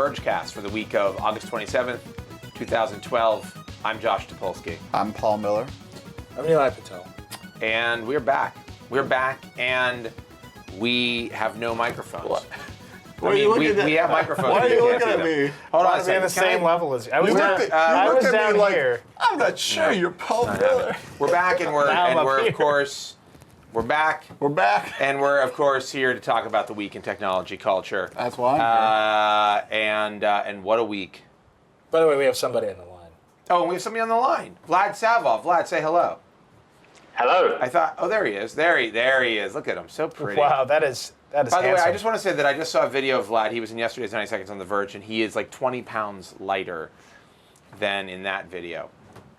Vergecast for the week of August 27th, 2012. I'm Josh Topolsky. I'm Paul Miller. I'm Eli Patel. And we're back. We're back, and we have no microphones. What? We have microphones. Why are you can't looking see at them. me? Hold on a Be second. on the same level as you. I was You down, looked I at was me down like, here. I'm not sure you're Paul Miller. We're back, and we're Now I'm up of here. course, we're back. We're back. And we're, of course, here to talk about the week in technology culture. That's why I'm here. And what a week. By the way, we have somebody on the line. Oh, and we have somebody on the line. Vlad Savov. Vlad, say hello. Hello. I thought, oh, there he is. There he is. Look at him. So pretty. Wow, that is By the way, handsome. I just want to say that I just saw a video of Vlad. He was in yesterday's 90 Seconds on The Verge, and he is like 20 pounds lighter than in that video.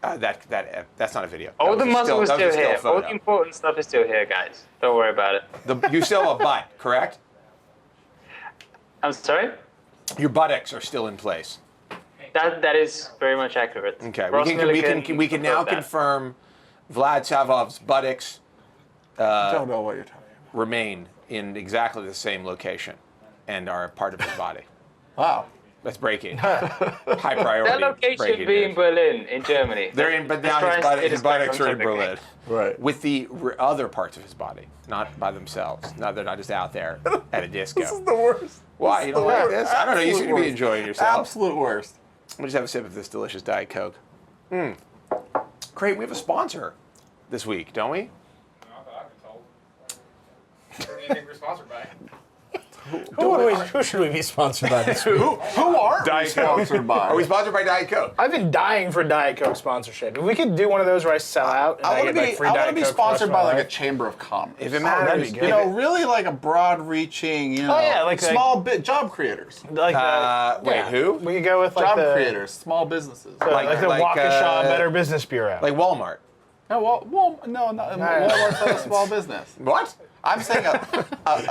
That's not a video. All That the was a muscle is that was a still here. photo. All the important stuff is still here, guys. Don't worry about it. You still have a butt, correct? I'm sorry? Your buttocks are still in place. That is very much accurate. Okay, Ross we Milligan can now confirmed that. confirm Vlad Savov's buttocks I don't know what you're talking about. remain in exactly the same location and are a part of his body. Wow. That's breaking. High priority. That location breaking be in news. Berlin, in Germany. They're in, but now Let's his, try and his stay buttocks are in from Berlin. Right. With the other parts of his body, not by themselves. No, they're not just out there at a disco. This is the worst. Why? You don't like this? I don't know. You seem to be enjoying yourself. Absolute worst. Let me just have a sip of this delicious Diet Coke. Great. We have a sponsor this week, don't we? Not that I've been told. Who do you think we're sponsored by? Who should we be sponsored by this week? Who aren't we Diet Coke. sponsored by? Are we sponsored by Diet Coke? I've been dying for Diet Coke sponsorship. If we could do one of those where I sell out and I, I want get to like free be Diet Coke sponsored by for the like a rest chamber of commerce. If it that'd matters, be good. You know, really like a broad-reaching, you know, yeah, like small job creaters, of my life. wait, who? We could go with like job the creators, small businesses. like the Waukesha Better Business Bureau. Like Walmart. No, Walmart's not a small business. What? I'm saying a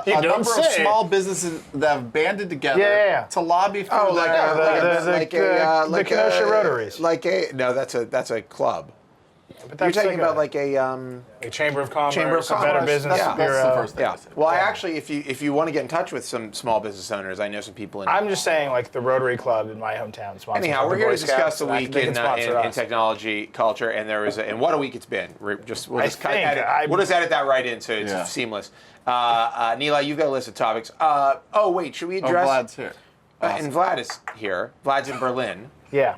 You don't number of say. small businesses that have banded together Yeah. to lobby for Oh, like the Kenosha Rotaries. No, that's a club. But You're that's talking like about like a a Chamber of Commerce, Chamber of a Better Commerce. Business Yeah. Bureau. That's the first thing. yeah. I said. Well, I actually, if you want to get in touch with some small business owners, I know some people in. I'm just saying, like the Rotary Club in my hometown. sponsors Anyhow, the we're here Boy to discuss Scouts, the and week they can sponsor in us. technology culture, and there was and what a week it's been. We'll just I think edit that right in so it's Yeah. seamless. Nila, you've got a list of topics. Oh wait, should we Oh, address? Vlad's here. And Vlad is here. Vlad's in Berlin. Yeah.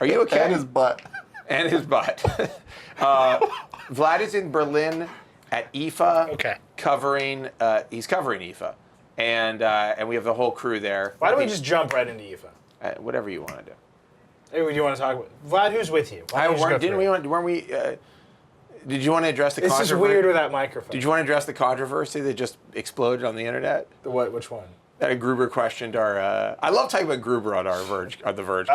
Are you okay? And his butt. And his butt. Vlad is in Berlin at IFA. Okay. He's covering IFA, and we have the whole crew there. Why don't we just jump right into IFA? Whatever you want to do. Hey, do you want to talk about Vlad? Who's with you? Why don't you just go Didn't through we? it? Weren't we? Did you want to address the This controversy? is weird with that microphone. Did you want to address the controversy that just exploded on the internet? The what? Which one? That a Gruber questioned our. I love talking about Gruber on the Verge.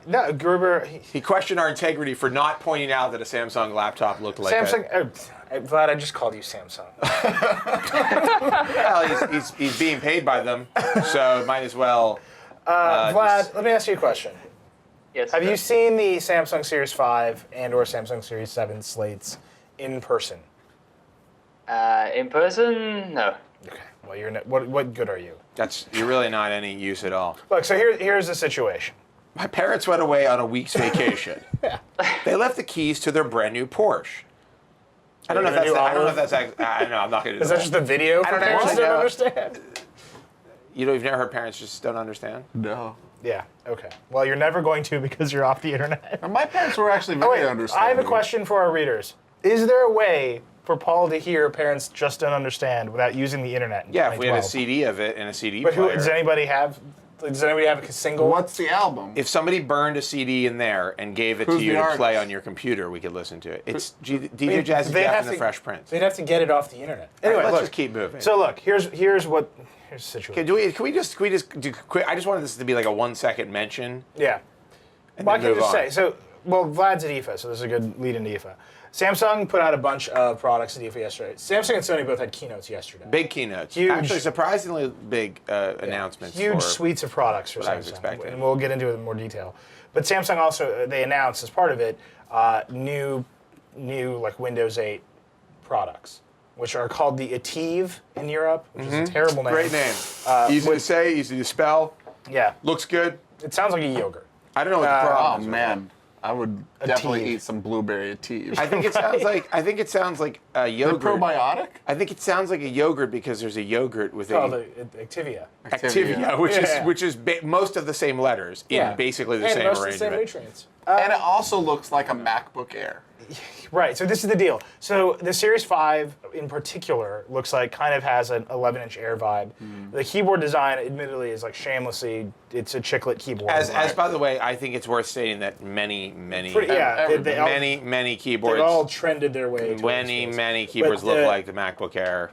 No, Gruber. He questioned our integrity for not pointing out that a Samsung laptop looked like Samsung. Vlad, I just called you Samsung. Well, he's being paid by them, so might as well. Vlad, let me ask you a question. Yes. Have you seen the Samsung Series 5 and/or Samsung Series 7 slates in person? In person? No. Okay. Well, you're what good are you? You're really not any use at all. Look, so here's the situation. My parents went away on a week's vacation. They left the keys to their brand new Porsche. I don't know if that's. I don't know if that's. I don't know. I'm not going to do Is that just a video for don't parents actually that don't know. understand? You've never heard parents just don't understand? No. Yeah. Okay. Well, you're never going to because you're off the internet. And my parents were actually Oh, very wait, understanding. I have a question for our readers. Is there a way for Paul to hear parents just don't understand without using the internet? In Yeah, if we had a 2012? CD of it and a CD But player. does anybody have a single? What's the album? If somebody burned a CD in there and gave it Who's to you the to play artist? on your computer, we could listen to it. It's DJ Jazzy they'd Jeff have and the to- Fresh Prince. They'd have to get it off the internet. Anyway, Let's look. just keep moving. So look, here's the situation. Okay, can we just do quick? I just wanted this to be like a 1 second mention. Yeah. And Well, I then can move just on. say, Vlad's at IFA, so this is a good lead into IFA. Samsung put out a bunch of products at IFA yesterday. Samsung and Sony both had keynotes yesterday. Big keynotes. Huge. Actually, surprisingly big announcements. Huge for suites of products for what I was Samsung, expecting. and we'll get into it in more detail. But Samsung also, they announced as part of it, new like Windows 8 products, which are called the Ativ in Europe, which is a terrible name. Great name. Easy to say, easy to spell. Yeah. Looks good. It sounds like a yogurt. I don't know what the Oh problem is. man, I would definitely Ativ. eat some blueberry Ativ. I think it sounds like a The yogurt. probiotic? I think it sounds like a yogurt because there's a yogurt with Called a Activia. Activia, which is most of the same letters in basically the and same most of the same arrangement. nutrients. And it also looks like a MacBook Air. Right, so this is the deal. So the Series 5 in particular looks like kind of has an 11-inch Air vibe. The keyboard design, admittedly, is like shamelessly, it's a chiclet keyboard. As by the way, I think it's worth stating that many keyboards, they've all trended their way. many keyboards look like the MacBook Air.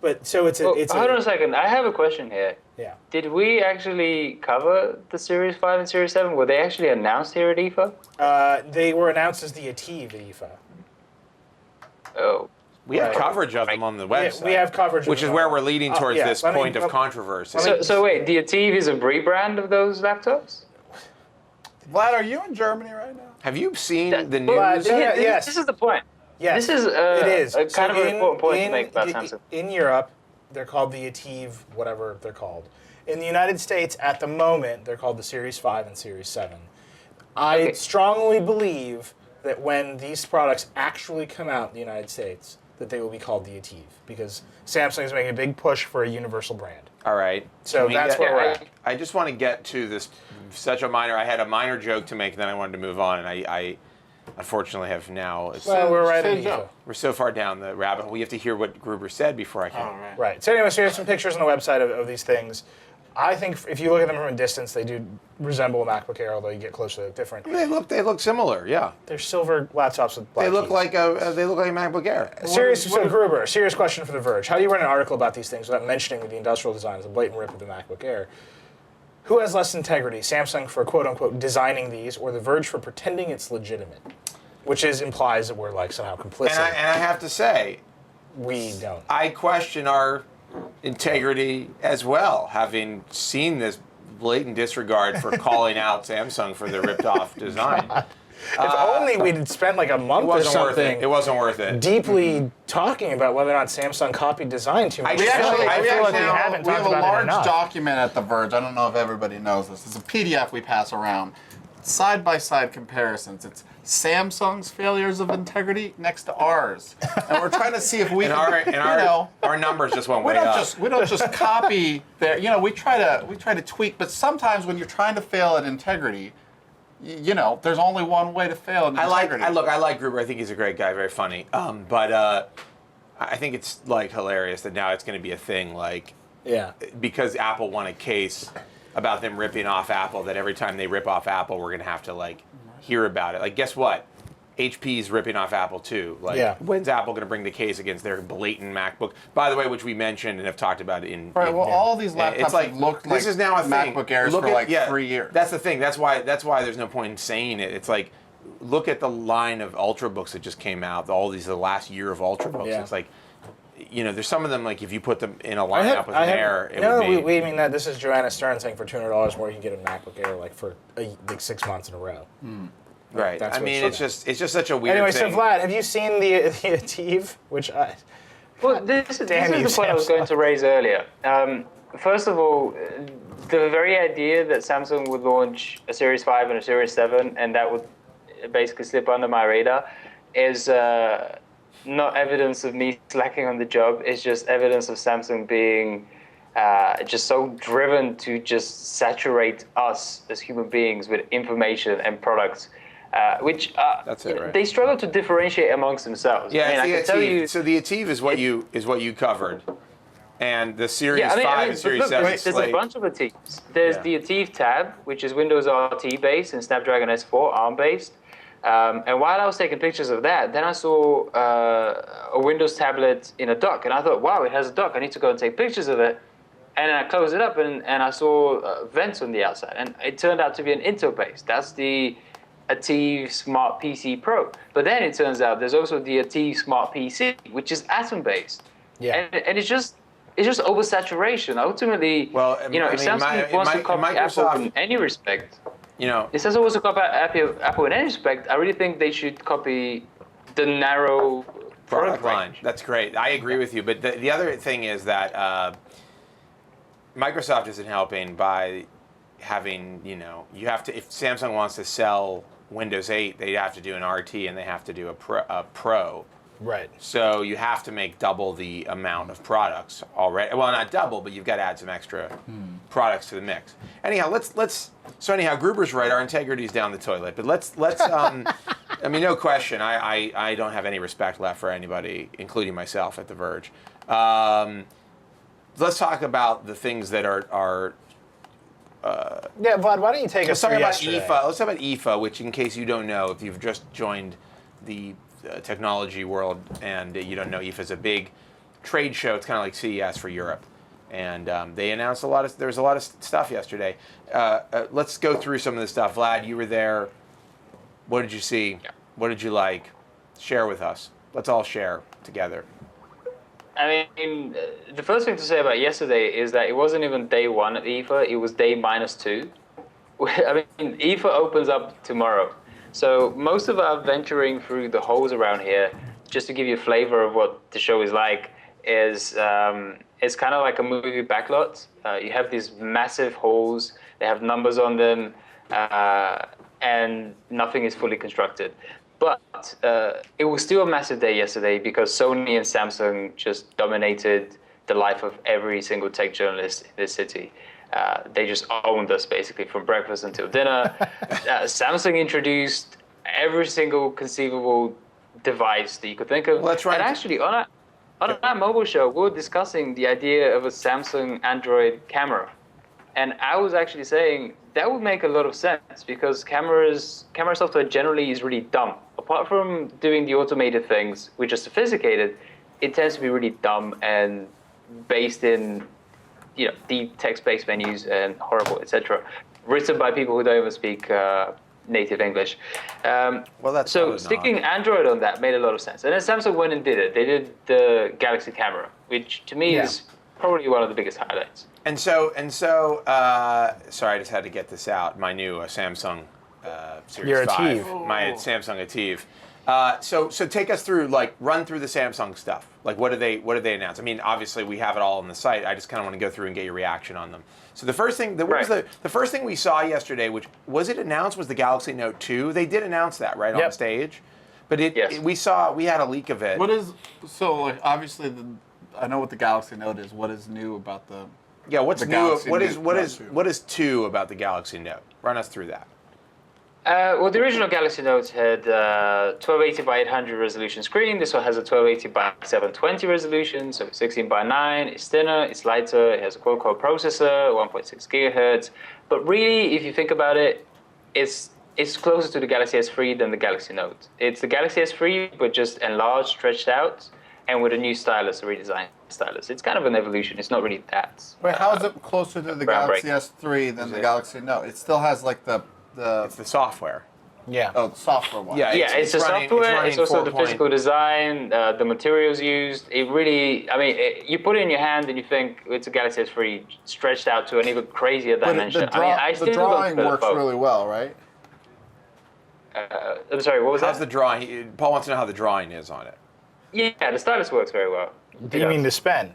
But so it's a, Hold on a second. I have a question here. Yeah. Did we actually cover the Series 5 and Series 7? Were they actually announced here at IFA? They were announced as the Ativ at IFA. Oh. We have Right. coverage of them on the website. We have coverage of which is them. where we're leading towards yeah, this let me- point of controversy. So wait, the Ativ is a rebrand of those laptops? Vlad, are you in Germany right now? Have you seen That- the Well, news? yeah, yes. This is the point. Yes. This is it is. a kind of an important point to in- make about Samsung. In Europe, they're called the Ativ, whatever they're called. In the United States, at the moment, they're called the Series 5 and Series 7. I Okay. strongly believe that when these products actually come out in the United States, that they will be called the Ativ, because Samsung is making a big push for a universal brand. All right. So Can we that's get- where we're at. I just want to get to this. I had a minor joke to make, and then I wanted to move on, and I unfortunately have now. Well, we're right Same at joke. IFA. We're so far down the rabbit hole. We have to hear what Gruber said before I can. All right. Right. So anyway, so here's some pictures on the website of these things. I think if you look at them from a distance, they do resemble a MacBook Air, although you get closer, they look different. They look similar. Yeah. They're silver laptops with black They look keys. like a MacBook Air. Gruber, a serious question for The Verge. How do you write an article about these things without mentioning the industrial design is a blatant rip of the MacBook Air? Who has less integrity, Samsung for quote-unquote designing these, or The Verge for pretending it's legitimate? Which implies that we're like somehow complicit. And I have to say, We don't. I question our integrity as well, having seen this blatant disregard for calling out Samsung for their ripped-off design. If only we'd spent like a month It or wasn't worth something it. It wasn't worth it. deeply talking about whether or not Samsung copied design too much. We We actually- actually, I we, feel like we haven't talked have a about it large enough. document at The Verge. I don't know if everybody knows this. It's a PDF we pass around. Side-by-side comparisons. It's Samsung's failures of integrity next to ours. And we're trying to see if we And can, our numbers just went we way don't up. just copy their, we try to tweak, but sometimes when you're trying to fail at integrity, there's only one way to fail at integrity. I like Gruber. I think he's a great guy, very funny. But I think it's like hilarious that now it's going to be a thing, like Yeah. because Apple won a case about them ripping off Apple. That every time they rip off Apple, we're going to have to like hear about it. Like, guess what? HP's ripping off Apple too. Like, Yeah. when's Apple going to bring the case against their blatant MacBook? By the way, which we mentioned and have talked about in. Right, well, all these It's laptops like have looked like this is now a thing. MacBook Airs Look for at- like yeah, 3 years. That's the thing. That's why there's no point in saying it. It's like, look at the line of ultrabooks that just came out. All these, the last year of ultrabooks. Yeah. It's like, there's some of them, like if you put them in a lineup with an Air, it would be. we mean that this is Joanna Stern saying for $200 more you can get a MacBook Air like for like 6 months in a row. Right. That's I what mean, it's it's just such a weird Anyway, thing. so Vlad, have you seen the Ativ? Which Well, this is Damn you, the point I was Samsung. going to raise earlier. First of all, the very idea that Samsung would launch a Series 5 and a Series 7 and that would basically slip under my radar is not evidence of me slacking on the job. It's just evidence of Samsung being just so driven to just saturate us as human beings with information and products, which That's it, right? they struggle to differentiate amongst themselves. Yeah, I mean, I can it's tell the you. Ativ. So the Ativ is what you covered, and the Series Yeah, 5 and Series look, 7 there's slate. a bunch of Ativs. There's Yeah. the Ativ Tab, which is Windows RT based and Snapdragon S4 ARM based. And while I was taking pictures of that, then I saw a Windows tablet in a dock, and I thought, wow, it has a dock. I need to go and take pictures of it. And then I closed it up, and I saw vents on the outside, and it turned out to be an Intel based. That's the Ativ Smart PC Pro. But then it turns out there's also the Ativ Smart PC, which is Atom based. Yeah. And it's just oversaturation. Ultimately, Well, if I mean, Samsung wants to copy Microsoft- Apple in any respect, You know, if Samsung wants to copy Apple in any respect, I really think they should copy the narrow product line. range. That's great. I agree with you. But the other thing is that Microsoft isn't helping by having, you have to, if Samsung wants to sell Windows 8, they have to do an RT and they have to do a Pro. Right. So you have to make double the amount of products already. Well, not double, but you've got to add some extra products to the mix. Anyhow, so anyhow, Gruber's right. Our integrity's down the toilet. But let's. I mean, no question. I don't have any respect left for anybody, including myself, at the Verge. Let's talk about the things that are. Yeah, Vlad, why don't you take us through yesterday? Let's talk about IFA, which, in case you don't know, if you've just joined the technology world and you don't know, IFA is a big trade show. It's kind of like CES for Europe, and they announced there was a lot of stuff yesterday. Let's go through some of the stuff. Vlad, you were there. What did you see? Yeah. What did you like? Share with us. Let's all share together. I mean, the first thing to say about yesterday is that it wasn't even day one at IFA, it was day -2. I mean, IFA opens up tomorrow. So most of our venturing through the halls around here, just to give you a flavor of what the show is like, is it's kind of like a movie backlot. You have these massive halls, they have numbers on them, and nothing is fully constructed. But it was still a massive day yesterday because Sony and Samsung just dominated the life of every single tech journalist in this city. They just owned us basically from breakfast until dinner. Samsung introduced every single conceivable device that you could think of. Well, that's right. And actually, on our mobile show, we were discussing the idea of a Samsung Android camera. And I was actually saying that would make a lot of sense because camera software generally is really dumb. Apart from doing the automated things, which are sophisticated, it tends to be really dumb and based in, deep text-based menus and horrible, etc. Written by people who don't even speak native English. Well, that's so sticking Android on that made a lot of sense. And then Samsung went and did it. They did the Galaxy camera, which to me is probably one of the biggest highlights. And so, sorry, I just had to get this out. My new Samsung Series Your 5. Ativ. My Samsung Ativ. So take us through, run through the Samsung stuff. What did they announce? I mean, obviously we have it all on the site. I just kind of want to go through and get your reaction on them. So the first thing, the first thing we saw yesterday, which was it announced, was the Galaxy Note 2. They did announce that on stage, but we had a leak of it. Obviously I know what the Galaxy Note is. What is new about the? Yeah, what's the new? Galaxy What is 2 about the Galaxy Note? Run us through that. Well, the original Galaxy Note had 1280 by 800 resolution screen. This one has a 1280 by 720 resolution, so 16 by 9. It's thinner, it's lighter, it has a quad-core processor, 1.6 gigahertz. But really, if you think about it, it's closer to the Galaxy S3 than the Galaxy Note. It's the Galaxy S3, but just enlarged, stretched out, and with a new stylus, a redesigned stylus. It's kind of an evolution. It's not really that. Wait, how is it closer to the Galaxy S3 than the Galaxy Note? It still has It's the software. Yeah. the software one. Yeah, It's the software. It's also the physical design, the materials used. It really, you put it in your hand and you think it's a Galaxy S3 stretched out to an even crazier dimension. The drawing works really well, right? I'm sorry, what was How's that? the drawing? Paul wants to know how the drawing is on it. Yeah, the stylus works very well. Do you mean the Pen?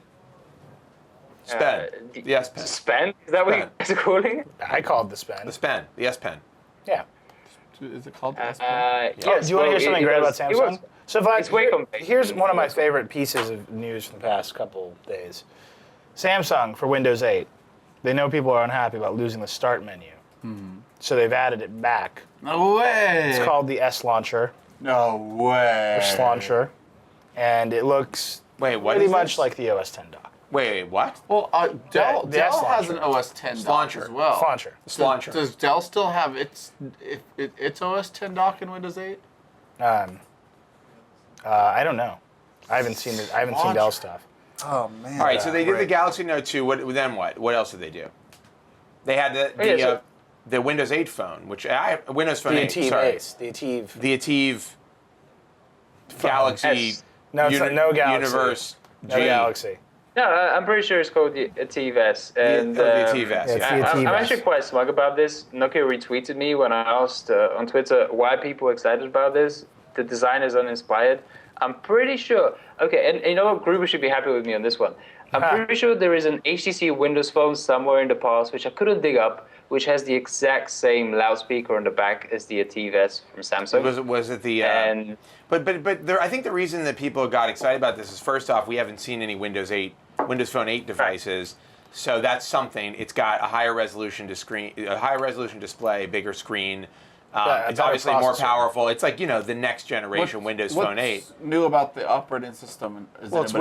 Pen. The S Pen. Pen? Is that what you Pen. guys are calling it? I call it the Pen. The Pen. The S Pen. Yeah. Is it called the S Pen? Yeah, do you want to hear something great about Samsung? So it's Wacom. here's one of my favorite pieces of news from the past couple days. Samsung for Windows 8. They know people are unhappy about losing the start menu. So they've added it back. No way. It's called the S Launcher, No way. or Slauncher, and it looks Wait, what pretty is much this? like the OS 10 dock. Wait, what? Well, Dell the S has an launcher. OS 10 dock Launcher. as well. Slauncher. Slauncher. Does Dell still have its OS 10 dock in Windows 8? I don't know. I haven't seen it. I haven't seen Dell stuff. Oh man. All right, so they did the Great. Galaxy Note 2. Then what? What else did they do? They had the Windows 8 phone, which Windows Phone The 8. Ativ Sorry, Ace. The Ativ. the Ativ Galaxy S. No, it's not, no Galaxy. Universe No G. Galaxy. No, I'm pretty sure it's called the Ativ S. And, the Ativ S. Yeah, it's Yeah. the Ativ I'm S. actually quite smug about this. Nokia retweeted me when I asked on Twitter why people are excited about this. The design is uninspired. I'm pretty sure. Okay, and you know what? Gruber should be happy with me on this one. I'm pretty sure there is an HTC Windows Phone somewhere in the past, which I couldn't dig up, which has the exact same loudspeaker on the back as the Ativ S from Samsung. Was it the? And But I think the reason that people got excited about this is, first off, we haven't seen any Windows Phone 8 devices, so that's something. It's got a higher resolution display, bigger screen. It's obviously more powerful. It's like, the next generation Windows Phone 8. What's new about the operating system? It's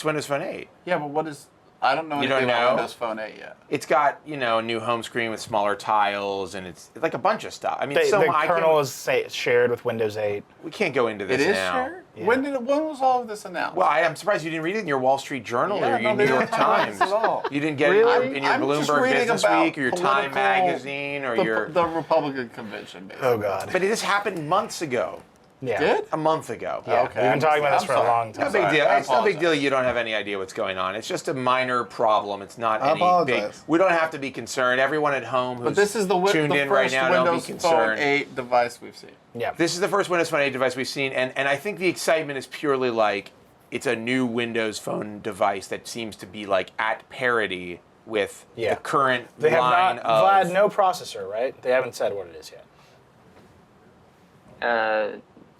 Windows Phone 8. Yeah, but what is? I don't know anything about Windows Phone 8 yet. It's got a new home screen with smaller tiles, and it's like a bunch of stuff. I mean, the kernel is shared with Windows 8. We can't go into this now. It is now. shared? Yeah. When was all of this announced? Well, I'm surprised you didn't read it in your Wall Street Journal or your New York Times. At all. You didn't get Really? it in your I'm just Bloomberg reading Business about Week or your Time Magazine or the Republican convention. Basically. Oh, God. But this happened months ago. Yeah. Did? A month ago. Yeah. Okay. We've been talking about this for a long time. No big deal. I It's no big apologize. deal. You don't have any idea what's going on. It's just a minor problem. It's not I any big. apologize. We don't have to be concerned. Everyone at home who's But this is the tuned in first right now, don't be Windows Phone concerned. 8 device we've seen. Yeah. This is the first Windows Phone 8 device we've seen, and I think the excitement is purely like it's a new Windows Phone device that seems to be like at parity with the current They have line not, of. Vlad, no processor, right? They haven't said what it is yet.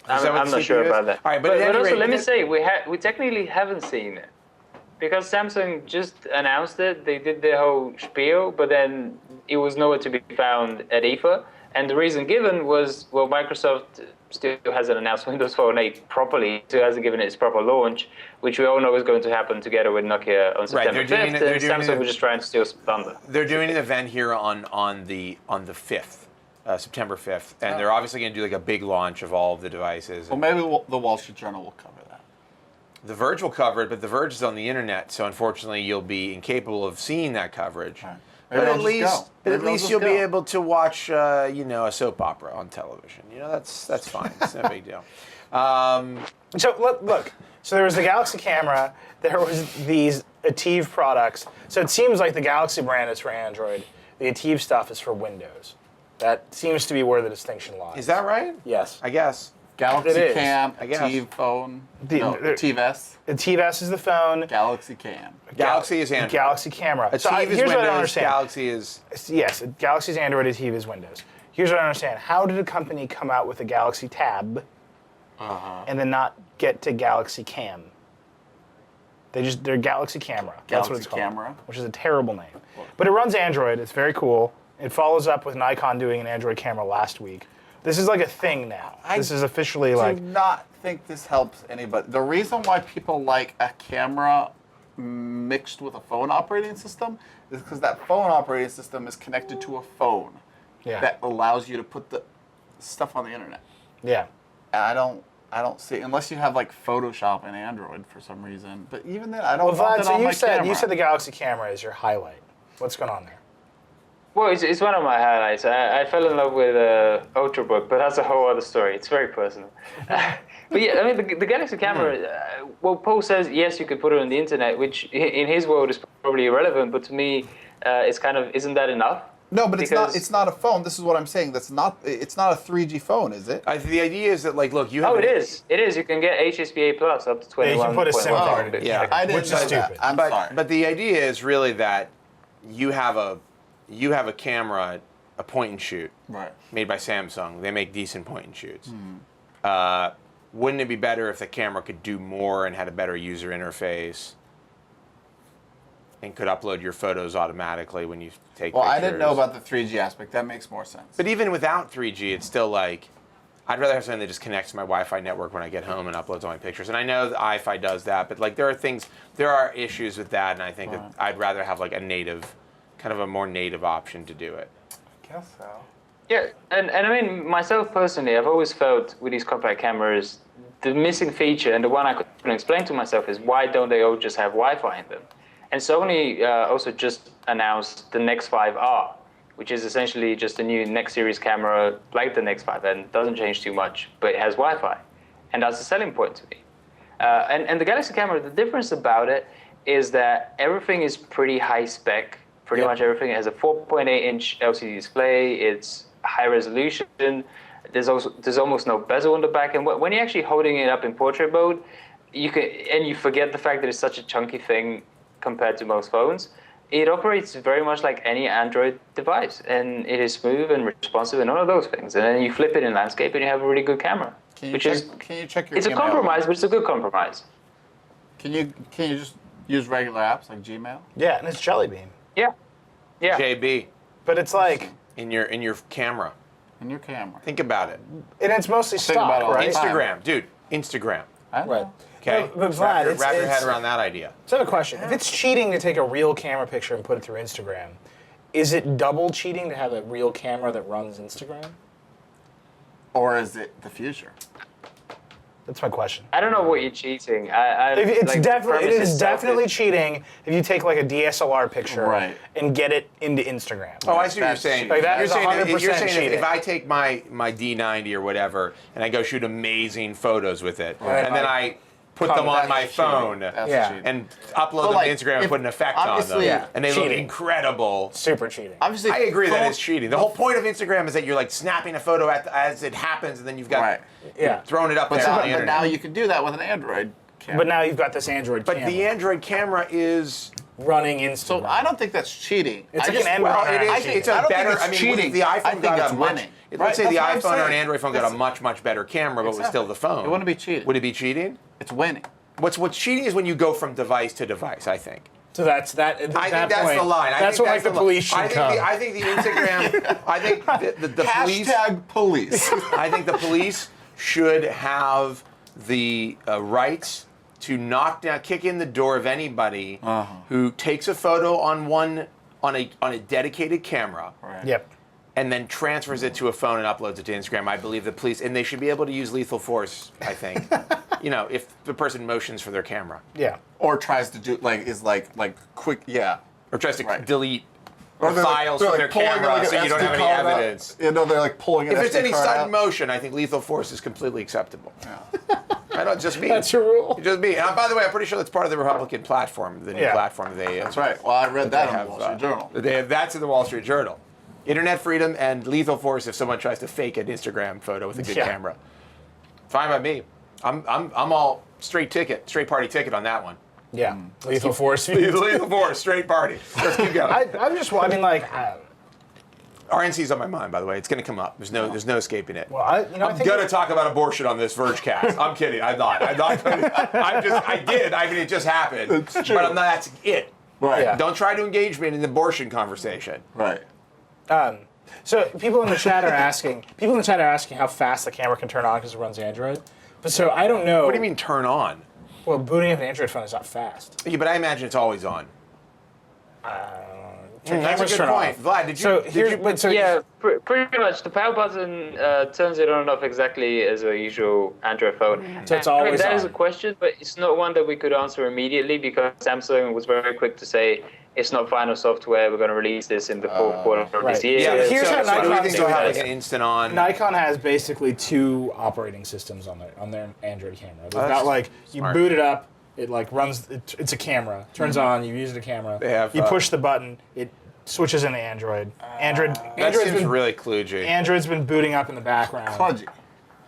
Is that what I'm the not sure CPU is? about that. All right, but at any also, rate, let me say, we technically haven't seen it. Because Samsung just announced it, they did their whole spiel, but then it was nowhere to be found at IFA. And the reason given was, well, Microsoft still hasn't announced Windows Phone 8 properly, still hasn't given it its proper launch, which we all know is going to happen together with Nokia on September 5th, and Samsung was just trying to steal some thunder. They're doing an event here on the 5th. September 5th, and they're obviously going to do like a big launch of all of the devices. Well, maybe the Wall Street Journal will cover that. The Verge will cover it, but the Verge is on the internet, so unfortunately you'll be incapable of seeing that coverage. Right. But at least you'll be able to watch, a soap opera on television. That's fine. It's no big deal. So look, so there was the Galaxy camera, there was these Ativ products. So it seems like the Galaxy brand is for Android, the Ativ stuff is for Windows. That seems to be where the distinction lies. Is that right? Yes. I guess. Galaxy It is. Cam, I guess. Ativ phone, Ativ S, Ativ S is the phone. Galaxy Cam. Galaxy is Android. Galaxy camera. Ativ So is here's what I don't Windows. understand. Galaxy is. Yes, Galaxy's Android, Ativ is Windows. Here's what I don't understand. How did a company come out with a Galaxy Tab and then not get to Galaxy Cam? They're Galaxy Camera. That's what it's called. Galaxy Camera. Which is a terrible name. But it runs Android. It's very cool. It follows up with Nikon doing an Android camera last week. This is like a thing now. This is officially I do not think this helps anybody. The reason why people like a camera mixed with a phone operating system is because that phone operating system is connected to a phone that allows you to put the stuff on the internet. Yeah. And I don't see, unless you have like Photoshop in Android for some reason. But even then, I don't Well, want Vlad, it so on my you camera. said the Galaxy camera is your highlight. What's going on there? Well, it's one of my highlights. I fell in love with ultrabook, but that's a whole other story. It's very personal. But yeah, I mean, the Galaxy camera, well, Paul says, yes, you could put it on the internet, which in his world is probably irrelevant, but to me, it's kind of, isn't that enough? No, but Because- it's not a phone. This is what I'm saying. It's not a 3G phone, is it? The idea is that, like, look, you have. Oh, it is. It is. You can get HSBA Plus up to 21. you can put a SIM card in it. Yeah. I didn't Which know is that. stupid. I'm sorry. But the idea is really that you have a camera, a point and shoot, Right. made by Samsung. They make decent point and shoots. Wouldn't it be better if the camera could do more and had a better user interface and could upload your photos automatically when you take Well, pictures? I didn't know about the 3G aspect. That makes more sense. But even without 3G, it's still like, I'd rather have something that just connects to my Wi-Fi network when I get home and uploads all my pictures. And I know the IFA does that, but like there are issues with that, and I think that I'd rather have like a native, kind of a more native option to do it. I guess so. Yeah, and I mean, myself personally, I've always felt with these compact cameras, the missing feature, and the one I couldn't explain to myself is why don't they all just have Wi-Fi in them? And Sony also just announced the Nex 5R, which is essentially just a new Nex series camera like the Nex 5 and doesn't change too much, but it has Wi-Fi. And that's a selling point to me. And the Galaxy camera, the difference about it is that everything is pretty high spec. Pretty much everything. It has a 4.8-inch LCD display. It's high resolution. There's almost no bezel on the back. And when you're actually holding it up in portrait mode, you forget the fact that it's such a chunky thing compared to most phones. It operates very much like any Android device, and it is smooth and responsive and all of those things. And then you flip it in landscape, and you have a really good camera. Can you check your It's a email? compromise, but it's a good compromise. Can you just use regular apps like Gmail? Yeah, and it's Jelly Bean. Yeah. Yeah. JB But it's like, in your camera. In your camera. Think about it. and it's mostly Think about stock, it all right? the time. Instagram, dude. Instagram. I know. Right. Okay. No, but Vlad, wrap your it's- head around that idea. So I have a question. If it's cheating to take a real camera picture and put it through Instagram, is it double cheating to have a real camera that runs Instagram? Or is it the future? That's my question. I don't know what you're cheating. It's like, definitely, it premise is itself definitely cheating if you take like a DSLR picture Right. and get it into Instagram. Oh, I see what you're That's saying. cheating. Like, that You're is saying, 100% you're saying cheating. if I take my D90 or whatever and I go shoot amazing photos with it, Right. and then I put them on my phone That's Yeah. cheating. and upload them like, to Instagram and if- put an effect on them, obviously- Yeah. and they look Cheating. incredible. Super cheating. Obviously, I agree that phone- it's cheating. The whole point of Instagram is that you're like snapping a photo as it happens, and then you've got Right. Yeah. throwing it up But, there on the but internet. now you can do that with an Android camera. But now you've got this Android But camera the Android camera is running So Instagram. I don't think that's cheating. It's I like an Android. well, it is. I It's think- a I don't think better. it's I mean, cheating. the I iPhone think got it's a much. winning. Let's Right, say the that's what I'm iPhone or an saying. Android phone got a much better camera, but was still the phone. It wouldn't be cheating. Would it be cheating? It's winning. What's cheating is when you go from device to device. I think. So that's that. At I that think that's point, the line. That's when like the police should come. I think the Instagram. I think the police. Hashtag police. I think the police should have the rights to knock down, kick in the door of anybody who takes a photo on a dedicated camera, Right. Yep. and then transfers it to a phone and uploads it to Instagram. I believe the police, and they should be able to use lethal force. I think, if the person motions for their camera Yeah. Or tries to do like quick, yeah. or tries to Right. delete Or they're files they're from their pulling camera, like an so you don't SD have any card out. evidence. They're like pulling an If it's SD any card sudden out. motion, I think lethal force is completely acceptable. I don't just me. That's your rule. Just me. And by the way, I'm pretty sure that's part of the Republican platform, the new Yeah. platform they. That's right. Well, I read that they in the have, Wall Street Journal. They have, that's in the Wall Street Journal. Internet freedom and lethal force if someone tries to fake an Instagram photo with a good Yeah. camera. Fine by me. I'm all straight party ticket on that one. Yeah. Lethal force. Lethal force, straight party. Let's keep going. I'm just. I mean, like. RNC's on my mind, by the way. It's going to come up. There's no escaping it. Well, I I'm think gonna talk about abortion on this Vergecast. I'm kidding. I'm not. I did. I mean, it just happened. It's true. But I'm not. That's it. Right. Yeah. Don't try to engage me in an abortion conversation. Right. So people in the chat are asking. People in the chat are asking how fast the camera can turn on because it runs Android. But so I don't know. What do you mean turn on? Well, booting up an Android phone is not fast. Yeah, but I imagine it's always on. That's a Cameras good turn point. off. Vlad, did you? So did here's you- but so Yeah, pretty much. The power button turns it on and off exactly as a usual Android phone. So it's I mean, always that on. is a question, but it's not one that we could answer immediately because Samsung was very quick to say it's not final software. We're going to release this in the fourth quarter of right. this year. So here's how do we Nikon think does they'll have it. like an instant on? Nikon has basically two operating systems on their Android camera. They've that's got like you smart. boot it up, it like runs. It's a camera. Turns on. You use it a camera. They have, you push the button. It switches into Android. That Android's seems been really kludgy. Android's been booting up in the background. Kludgy.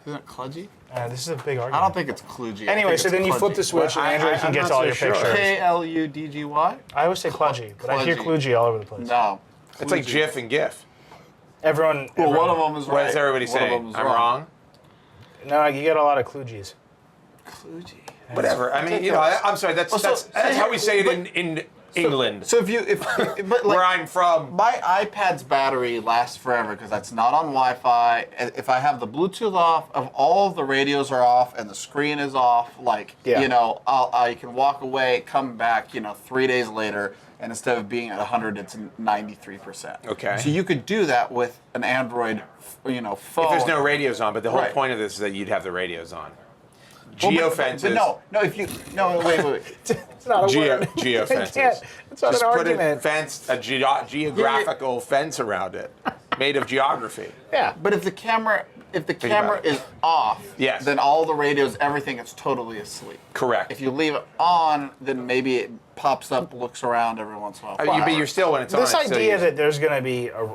Isn't it kludgy? This is a big argument. I don't think it's kludgy. I Anyway, think so it's then you flip kludgy. the switch Well, and Android can I'm get not to all so your sure. pictures. KLUDGY? I always say kludgy, but I hear Kludgy. kludgy all over the place. No. It's like kludgy. GIF and GIF. Everyone. Well, everyone- one of them is right. What is everybody One of saying? them is I'm wrong. No, you get a lot of kludgies. Kludgy. Whatever. I mean, I'm sorry. That's how we say it in England, So but like, where I'm from. my iPad's battery lasts forever because that's not on Wi-Fi. If I have the Bluetooth off, if all of the radios are off and the screen is off, I can walk away, come back, 3 days later, and instead of being at 100, it's 93%. Okay. So you could do that with an Android, phone. If there's no radios on, but the whole Right. point of this is that you'd have the radios on. Well, Geofences. but wait. It's not a word. Geofences. It's not Just an put argument. a fence, a geographical fence around it, made of geography. Yeah. But if the camera about it. is off, Yes. then all the radios, everything is totally asleep. Correct. If you leave it on, then maybe it pops up, looks around every once in a while. But you're still when it's This on. it's still idea using- that there's going to be a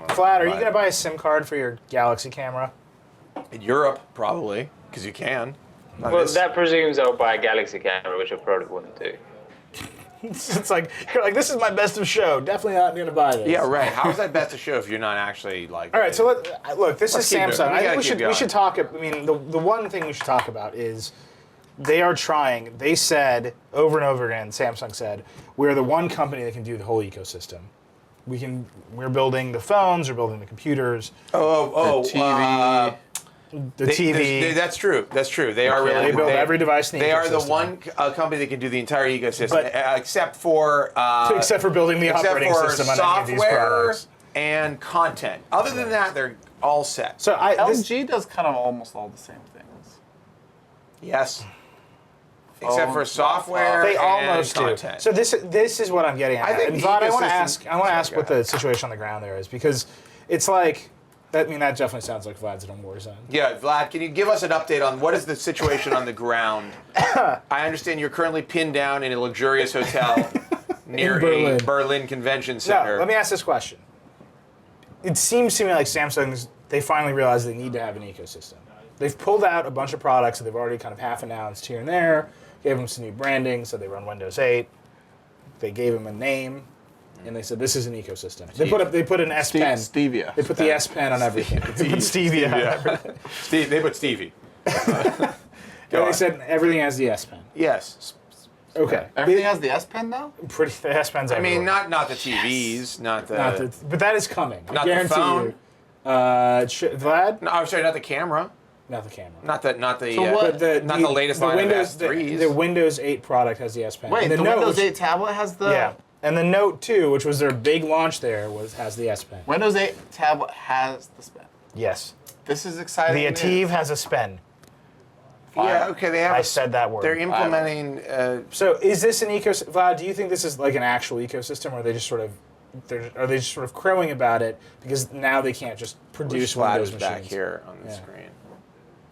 Vlad, are you Right. going to buy a SIM card for your Galaxy camera? in Europe probably because you can. Well, that presumes I'll buy a Galaxy camera, which I probably wouldn't do. It's like, you're like, this is my best of show. Definitely not going to buy this. Yeah, right. How is that best to show if you're not actually like? All right, so look, this is keep doing it. Samsung. I think we keep should talk. I mean, the one thing we should talk about is they are trying. They said over and over again. Samsung said we're the one company that can do the whole ecosystem. We're building the phones. We're building the computers. The TV. The TV. That's true. That's true. They are really. They build every device in the They are the ecosystem. one company that can do the entire ecosystem, But- except for building the operating system on any of these software products. and content. Other than that, they're all set. So LG does kind of almost all the same things. Yes. Except for software They and almost content. do. So this is what I'm getting at. I think And the Vlad, I want to ecosystem- ask Sorry, what go the ahead. situation on the ground there is, because it's like that. I mean, that definitely sounds like Vlad's in a war zone. Yeah, Vlad, can you give us an update on what is the situation on the ground? I understand you're currently pinned down in a luxurious hotel near Berlin. a Berlin convention No, center. let me ask this question. It seems to me like they finally realized they need to have an ecosystem. They've pulled out a bunch of products that they've already kind of half announced here and there, gave them some new branding, so they run Windows 8. They gave them a name, and they said this is an ecosystem. They put an S Pen. Stevia. They put the S Pen on everything. They put Stevia on everything. They put Stevie. And they said everything has the S Pen. Yes. Okay. Everything has the S Pen now? The S Pen's I everywhere. mean, not the TVs, not the. But that is coming. I Not the guarantee phone. you. Vlad? No, I'm sorry, not the camera. Not the camera. Not the. So what- not the latest line Windows, of S3s. the Windows 8 product has the S Pen. Wait, And the Note, Windows 8 tablet has the... Yeah. And the Note 2, which was their big launch there, has the S Pen. Windows 8 tablet has the S Pen. Yes. This is exciting. The Ativ has a S Pen. Yeah, okay, they have. I said that word. They're implementing. So is this an ecosystem? Vlad, do you think this is like an actual ecosystem, or are they just sort of crowing about it because now they can't just produce Vlad Windows is machines? back here on the Yeah. screen.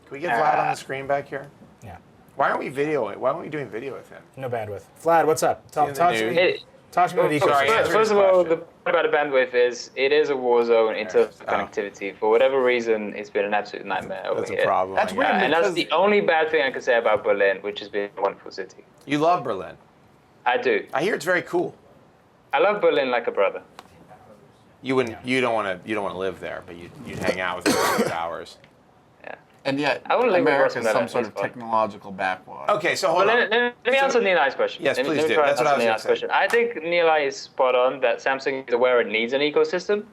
Can we get Vlad on the screen back here? Yeah. Why aren't we videoing? Why aren't we doing video with him? No bandwidth. Vlad, what's up? Talk to news. me. Talk to me about the Sorry, ecosystem. answer First his of all, question. the point about the bandwidth is it is a war zone in terms of connectivity. For whatever reason, it's been an absolute nightmare over That's here. a problem. That's I weird. guess. And that's Because- the only bad thing I can say about Berlin, which has been a wonderful city. You love Berlin. I do. I hear it's very cool. I love Berlin like a brother. You wouldn't. You don't want to live there, but you'd hang out with them for 2 hours. Yeah. And yet, I wouldn't live with America is Rasta some Banana, sort it's of fun. technological backwater. Okay, so Well, hold on. let me answer Nilai's question. Yes, Let me please do. try and That's what I answer was Nilai's gonna say. question. I think Nilai is spot on that Samsung is aware it needs an ecosystem,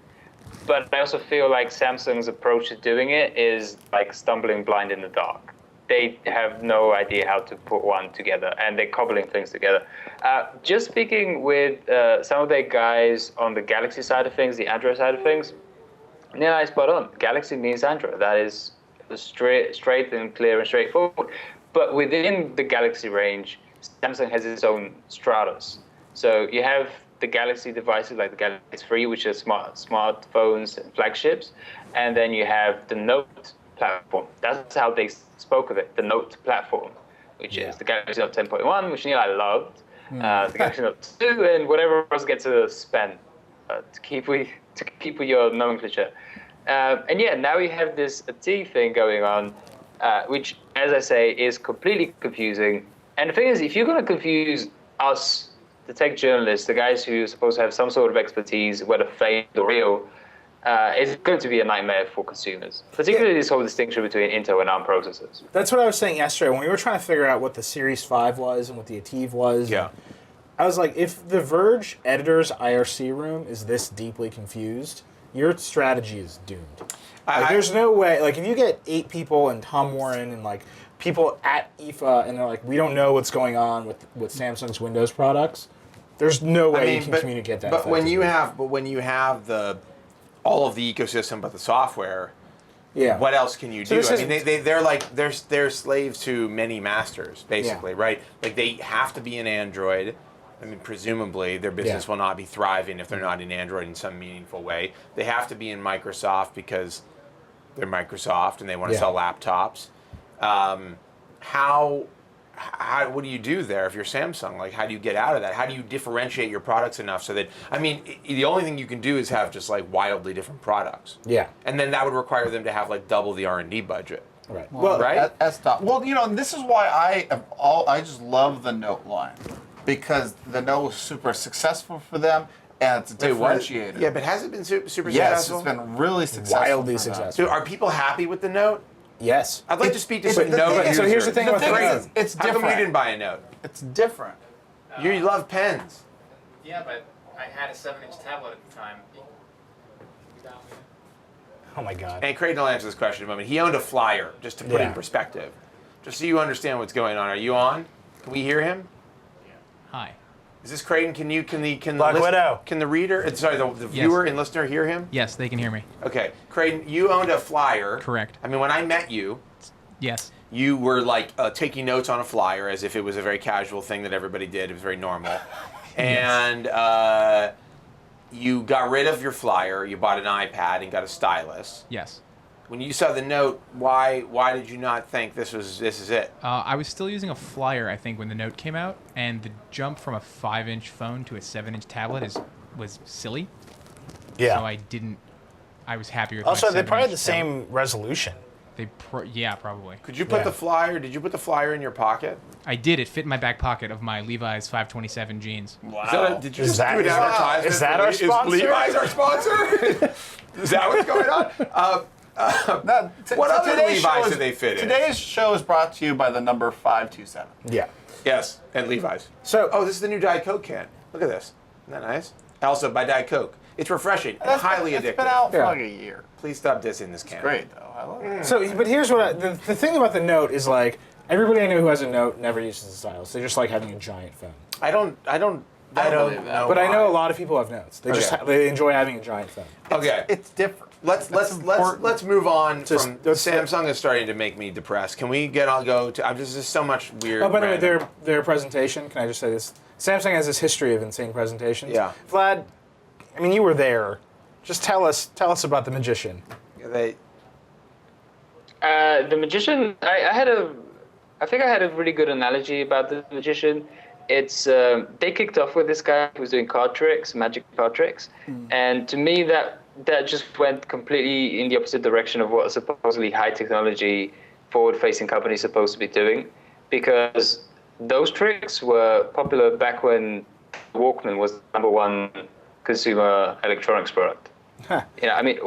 but I also feel like Samsung's approach to doing it is like stumbling blind in the dark. They have no idea how to put one together, and they're cobbling things together. Just speaking with some of their guys on the Galaxy side of things, the Android side of things, Nilai is spot on. Galaxy means Android. That is straight and clear and straightforward. But within the Galaxy range, Samsung has its own stratas. So you have the Galaxy devices like the Galaxy S3, which are smartphones and flagships, and then you have the Note platform. That's how they spoke of it, the Note platform, which is the Galaxy Note 10.1, which Nilai loved, the Galaxy Note 2, and whatever else gets to spend to keep with your nomenclature. And yeah, now you have this Ativ thing going on, which, as I say, is completely confusing. And the thing is, if you're going to confuse us, the tech journalists, the guys who are supposed to have some sort of expertise, whether feigned or real, it's going to be a nightmare for consumers, particularly this whole distinction between Intel and ARM processors. That's what I was saying yesterday when we were trying to figure out what the Series 5 was and what the Ativ was. Yeah. I was like, if the Verge editor's IRC room is this deeply confused, your strategy is doomed. Like, there's no way. Like, if you get 8 people and Tom Warren and like people at IFA and they're like, we don't know what's going on with Samsung's Windows products, there's no way you can communicate that. But when you effectively. have all of the ecosystem, but the software, yeah, what else can you So do? this I mean, they're slaves to many masters, basically, Yeah. right? Like they have to be in Android. I mean, presumably their business will not be thriving if they're not in Android in some meaningful way. They have to be in Microsoft because they're Microsoft and they want to sell laptops. What do you do there if you're Samsung? Like, how do you get out of that? How do you differentiate your products enough so that, I mean, the only thing you can do is have just like wildly different products. Yeah. And then that would require them to have like double the R&D budget. Right. Well, right? S dot. Well, and this is why I just love the Note line, because the Note was super successful for them, and it's Wait, what? differentiated. Yeah, but has it been super Yes, successful? it's been really successful. Wildly for them. successful. So are people happy with the Note? Yes. I'd like to speak to it's- some the Note thing is- users. So here's the thing The with thing the is, Note. it's How come different. we didn't buy a Note? It's different. You love pens. Yeah, but I had a 7-inch tablet at the time. Oh my God. And Creighton will answer this question in a moment. He owned a flyer, just to put it Yeah. in perspective. Just so you understand what's going on. Are you on? Can we hear him? Hi. Is this Creighton? Can Black the Widow. Can the reader, sorry, the viewer and listener hear him? Yes, they can hear me. Okay, Creighton, you owned a flyer. Correct. I mean, when I met you, Yes. you were like taking notes on a flyer as if it was a very casual thing that everybody did. It was very normal. And you got rid of your flyer. You bought an iPad and got a stylus. Yes. When you saw the Note, why did you not think this is it? I was still using a flyer, I think, when the Note came out, and the jump from a 5-inch phone to a 7-inch tablet was silly. Yeah. So I was happier with Also, my they probably had the 7-inch tablet. same resolution. Yeah, probably. Could you put the flyer? Did you put the flyer in your pocket? I did. It fit in my back pocket of my Levi's 527 jeans. Wow. Did you Is just that- do an is that- advertisement? is that our Is sponsor? Levi's our sponsor? Is that what's going on? No, What other today's Levi's show is- do they fit in? Today's show is brought to you by the number 527. Yeah. Yes, and Levi's. So, Oh, this is the new Diet Coke can. Look at this. Isn't that nice? Also, by Diet Coke. It's refreshing and highly addictive. It's been out for Yeah. like a year. Please stop dissing this can. Great though. I love it. so, but here's what the thing about the Note is like everybody I know who has a Note never uses the stylus. They just like having a giant phone. I don't believe that. know. But I know why. a lot of people have Notes. They just Okay. they enjoy having a giant phone. Okay. It's different. Let's important. move on Just- from let's- Samsung is starting to make me depressed. Can we go to? I'm just so much weird. Oh, by the way, random- their presentation. Can I just say this? Samsung has this history of insane presentations. Yeah. Vlad, I mean, you were there. Just tell us about the magician. They, The magician, I think I had a really good analogy about the magician. It's they kicked off with this guy who was doing card tricks, magic card tricks, and to me that just went completely in the opposite direction of what a supposedly high technology, forward-facing company is supposed to be doing, because those tricks were popular back when Walkman was the #1 consumer electronics product. Huh. You know, I mean,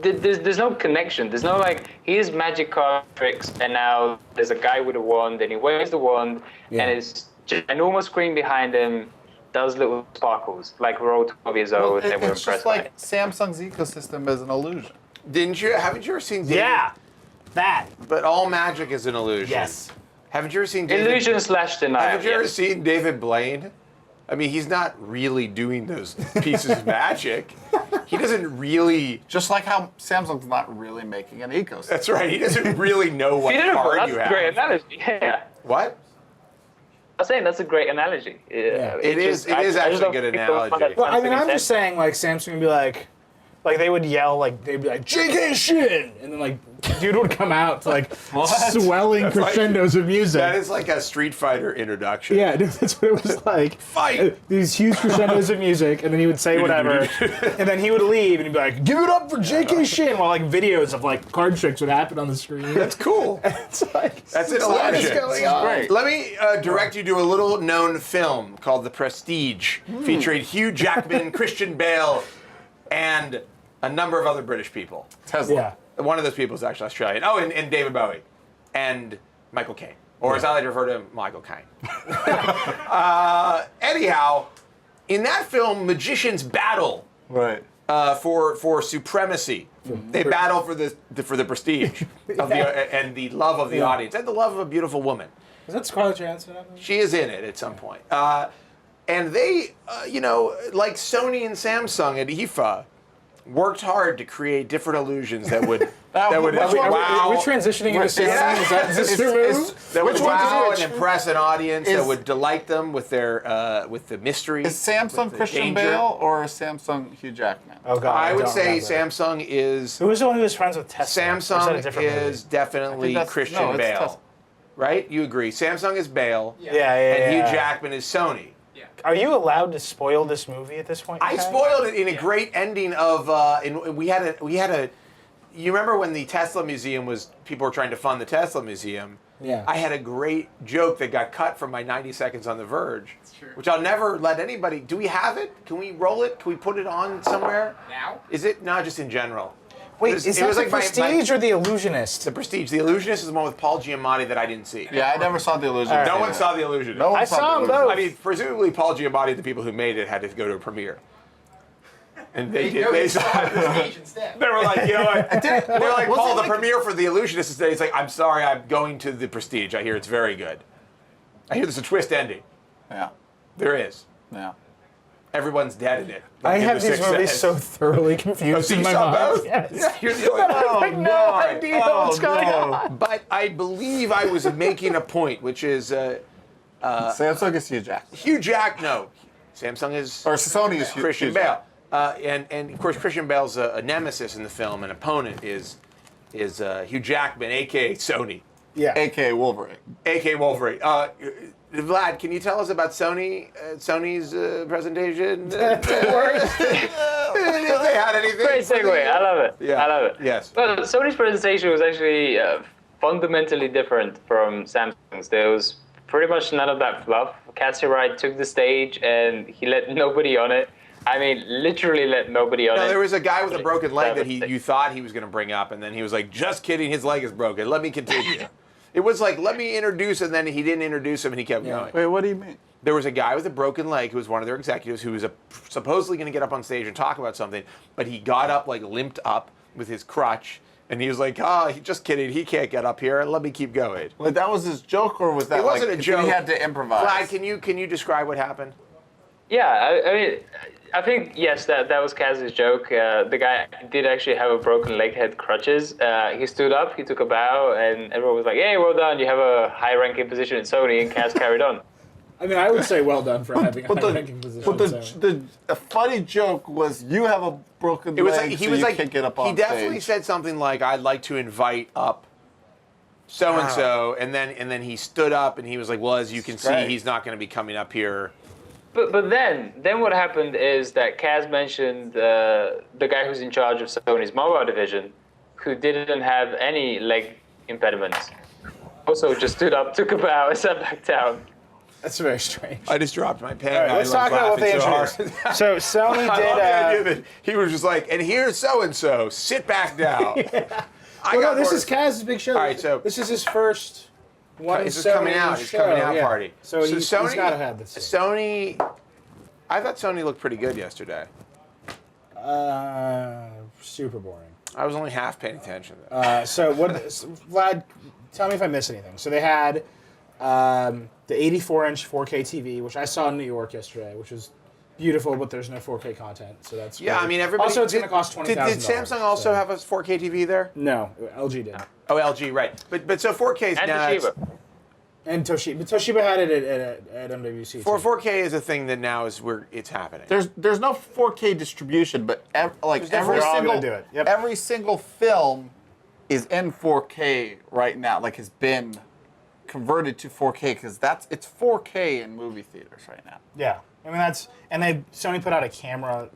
there's no connection. There's no like, here's magic card tricks, and now there's a guy with a wand, and he waves the wand, Yeah. and it's just an enormous screen behind him, does little sparkles, like we're all 12 years Well, old, and we're it's impressed just by like it. Samsung's ecosystem is an illusion. haven't you ever seen David? Yeah, that. But all magic is an illusion. Yes. Haven't you ever seen David? Illusion / denial. Haven't you ever yes. seen David Blaine? I mean, he's not really doing those pieces of magic. He doesn't really. Just like how Samsung's not really making an ecosystem. That's right. He doesn't really know what Beautiful. card That's you a have. great analogy. Yeah. What? I'm saying that's a great analogy. Yeah. It is actually a good analogy. Well, I mean, I'm just saying, like, Samsung would be like they would yell, like, they'd be like, JK Shin! And then, like, dude would come out to, like, swelling That's like- crescendos of music. That is like a Street Fighter introduction. Yeah, dude, that's what it was like. Fight! These huge crescendos of music, and then he would say whatever, and then he would leave, and he'd be like, "Give it up for J.K. Shin," while like videos of like card tricks would happen on the screen. That's cool. It's like, That's an what is illusion. going on? Great. Let me direct you to a little known film called The Prestige, featuring Hugh Jackman, Christian Bale, and a number of other British people. Tesla. Yeah. One of those people is actually Australian. Oh, and David Bowie. And Michael Caine. Or as I like to refer to him, Michael Caine. Anyhow, in that film, magicians battle Right. for supremacy. They battle for the prestige of and the love of the audience and the love of a beautiful woman. Is that Scarlett Johansson? She is in it at some point. And they, like Sony and Samsung at IFA, worked hard to create different illusions that would wow. Are we transitioning into Samsung? Yeah. Is this their move? That would Which one is wow which? and impress an audience that Is- would delight them with their with the mystery. Is Samsung with the Christian danger. Bale or is Samsung Hugh Jackman? Oh God, I would don't say remember. Samsung is Who was the one who was friends with Tesla? Or is that a Samsung different movie? is definitely that's- Christian no, it's Bale, Tesla. right? You agree? Samsung is Bale, Yeah, and Hugh yeah. Jackman is Sony. Are you allowed to spoil this movie at this point? in I time? spoiled it in a great ending of. We had a you remember when the Tesla Museum people were trying to fund the Tesla Museum? Yeah. I had a great joke that got cut from my 90 seconds on The Verge, which I'll never let anybody. Do we have it? Can we roll it? Can we put it on somewhere? Now? Is it? No, just in general. Wait, is that the Prestige or the Illusionist? The Prestige. The Illusionist is the one with Paul Giamatti that I didn't see. Yeah, I never saw The Illusionist. No one saw The Illusionist. No one I saw saw The them Illusionist. both. I mean, presumably Paul Giamatti, the people who made it, had to go to a premiere. And they did. No, They you saw saw it on stage instead. They were like, you know what? They were like, Was Paul, it the like- premiere for The Illusionist is today. He's like, I'm sorry, I'm going to the Prestige. I hear it's very good. I hear there's a twist ending. Yeah, There is. yeah. Everyone's dead in it. I Like in have The these Sixth movies Sense. so thoroughly confused So in you my saw mind. both? Yes. Yeah, you're the only one. I have no idea what's going on. But I believe I was making a point, which is Samsung is Hugh Jackman. Hugh Jack. No, Samsung is Or Sony is Hugh Christian Hugh Bale. Jackman. And of course Christian Bale's a nemesis in the film. An opponent is Hugh Jackman, aka Sony, Yeah. AKA Wolverine. aka Wolverine. Vlad, can you tell us about Sony's presentation? If they had anything? Great segue. I love it. Yeah. I love it. Yes. Well, Sony's presentation was actually fundamentally different from Samsung's. There was pretty much none of that fluff. Cassie Wright took the stage and he let nobody on it. I mean, literally let nobody on it. No, there was a guy with a broken leg that you thought he was going to bring up, and then he was like, just kidding, his leg is broken. Let me continue. It was like, let me introduce, and then he didn't introduce him, and he kept going. Wait, what do you mean? There was a guy with a broken leg who was one of their executives who was supposedly going to get up on stage and talk about something, but he got up, like limped up with his crutch, and he was like, just kidding, he can't get up here, let me keep going. Like that was his joke, or was that It wasn't like, a joke. He had to improvise. Vlad, can you describe what happened? Yeah, I mean, I think, yes, that was Kaz's joke. The guy did actually have a broken leg, had crutches. He stood up, he took a bow, and everyone was like, hey, well done, you have a high-ranking position in Sony, and Kaz carried on. I mean, I would say well done for having a high-ranking position. But the funny joke was you have a broken It was leg, like, he so was you like, can't get up on he definitely stage. said something like, I'd like to invite up so-and-so, and then he stood up, and he was like, well, as you can see, Great. he's not going to be coming up here. But then what happened is that Kaz mentioned the guy who's in charge of Sony's mobile division, who didn't have any leg impediments. Also just stood up, took a bow, and sat back down. That's very strange. I just dropped my pen. All right, let's talk about what they introduced. So Sony I love the idea did. that he was just like, and here's so-and-so, sit back down. I Well, got no, this more- is Kaz's big show. All right, so- this is his first one. It's just coming out. It's coming out party. So he's got to have this. Sony, I thought Sony looked pretty good yesterday. Super boring. I was only half paying attention though. So Vlad, tell me if I missed anything. So they had the 84-inch 4K TV, which I saw in New York yesterday, which was beautiful, but there's no 4K content, so that's Yeah, great. I mean everybody. Also, it's going to cost $20,000. Did Samsung also have a 4K TV there? No, LG did. Oh, LG, right. But so 4K is And now. Toshiba. And Toshiba. But Toshiba had it at MWC. For too. 4K is a thing that now is where it's happening. There's no 4K distribution, but every They're all single gonna do it. Yep. every single film is in 4K right now. Like has been converted to 4K because it's 4K in movie theaters right now. Yeah, I mean Sony put out a camera,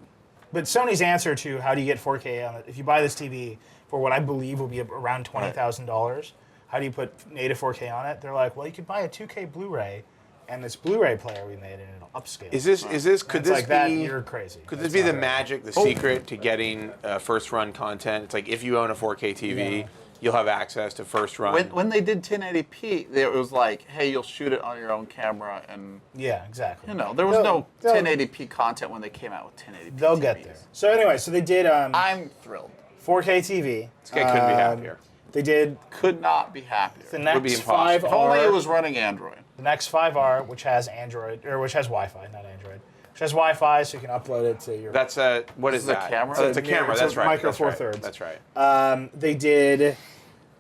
but Sony's answer to how do you get 4K on it? If you buy this TV for what I believe will be around $20,000, how do you put native 4K on it? They're like, well, you could buy a 2K Blu-ray, and this Blu-ray player we made, and it'll upscale. Is this? Could It's this like be? that? You're crazy. Could That's this be not the right. magic, the secret to getting first run content? It's like if you own a 4K TV, you'll have access to first run. When they did 1080p, it was like, hey, you'll shoot it on your own camera, and Yeah, exactly. there was no They'll- 1080p content when they came out with 1080p. They'll get TVs. there. So anyway, so they did I'm thrilled. 4K TV. This guy couldn't be happier. They did Could not be happier. the Would be next impossible. If only 5R. it was running Android. The next 5R, which has Android, or which has Wi-Fi, not Android, which has Wi-Fi, so you can upload it to your. That's a what is This is a that? camera? Oh, it's a camera. It's a That's right. micro that's Four right. Thirds. That's right. They did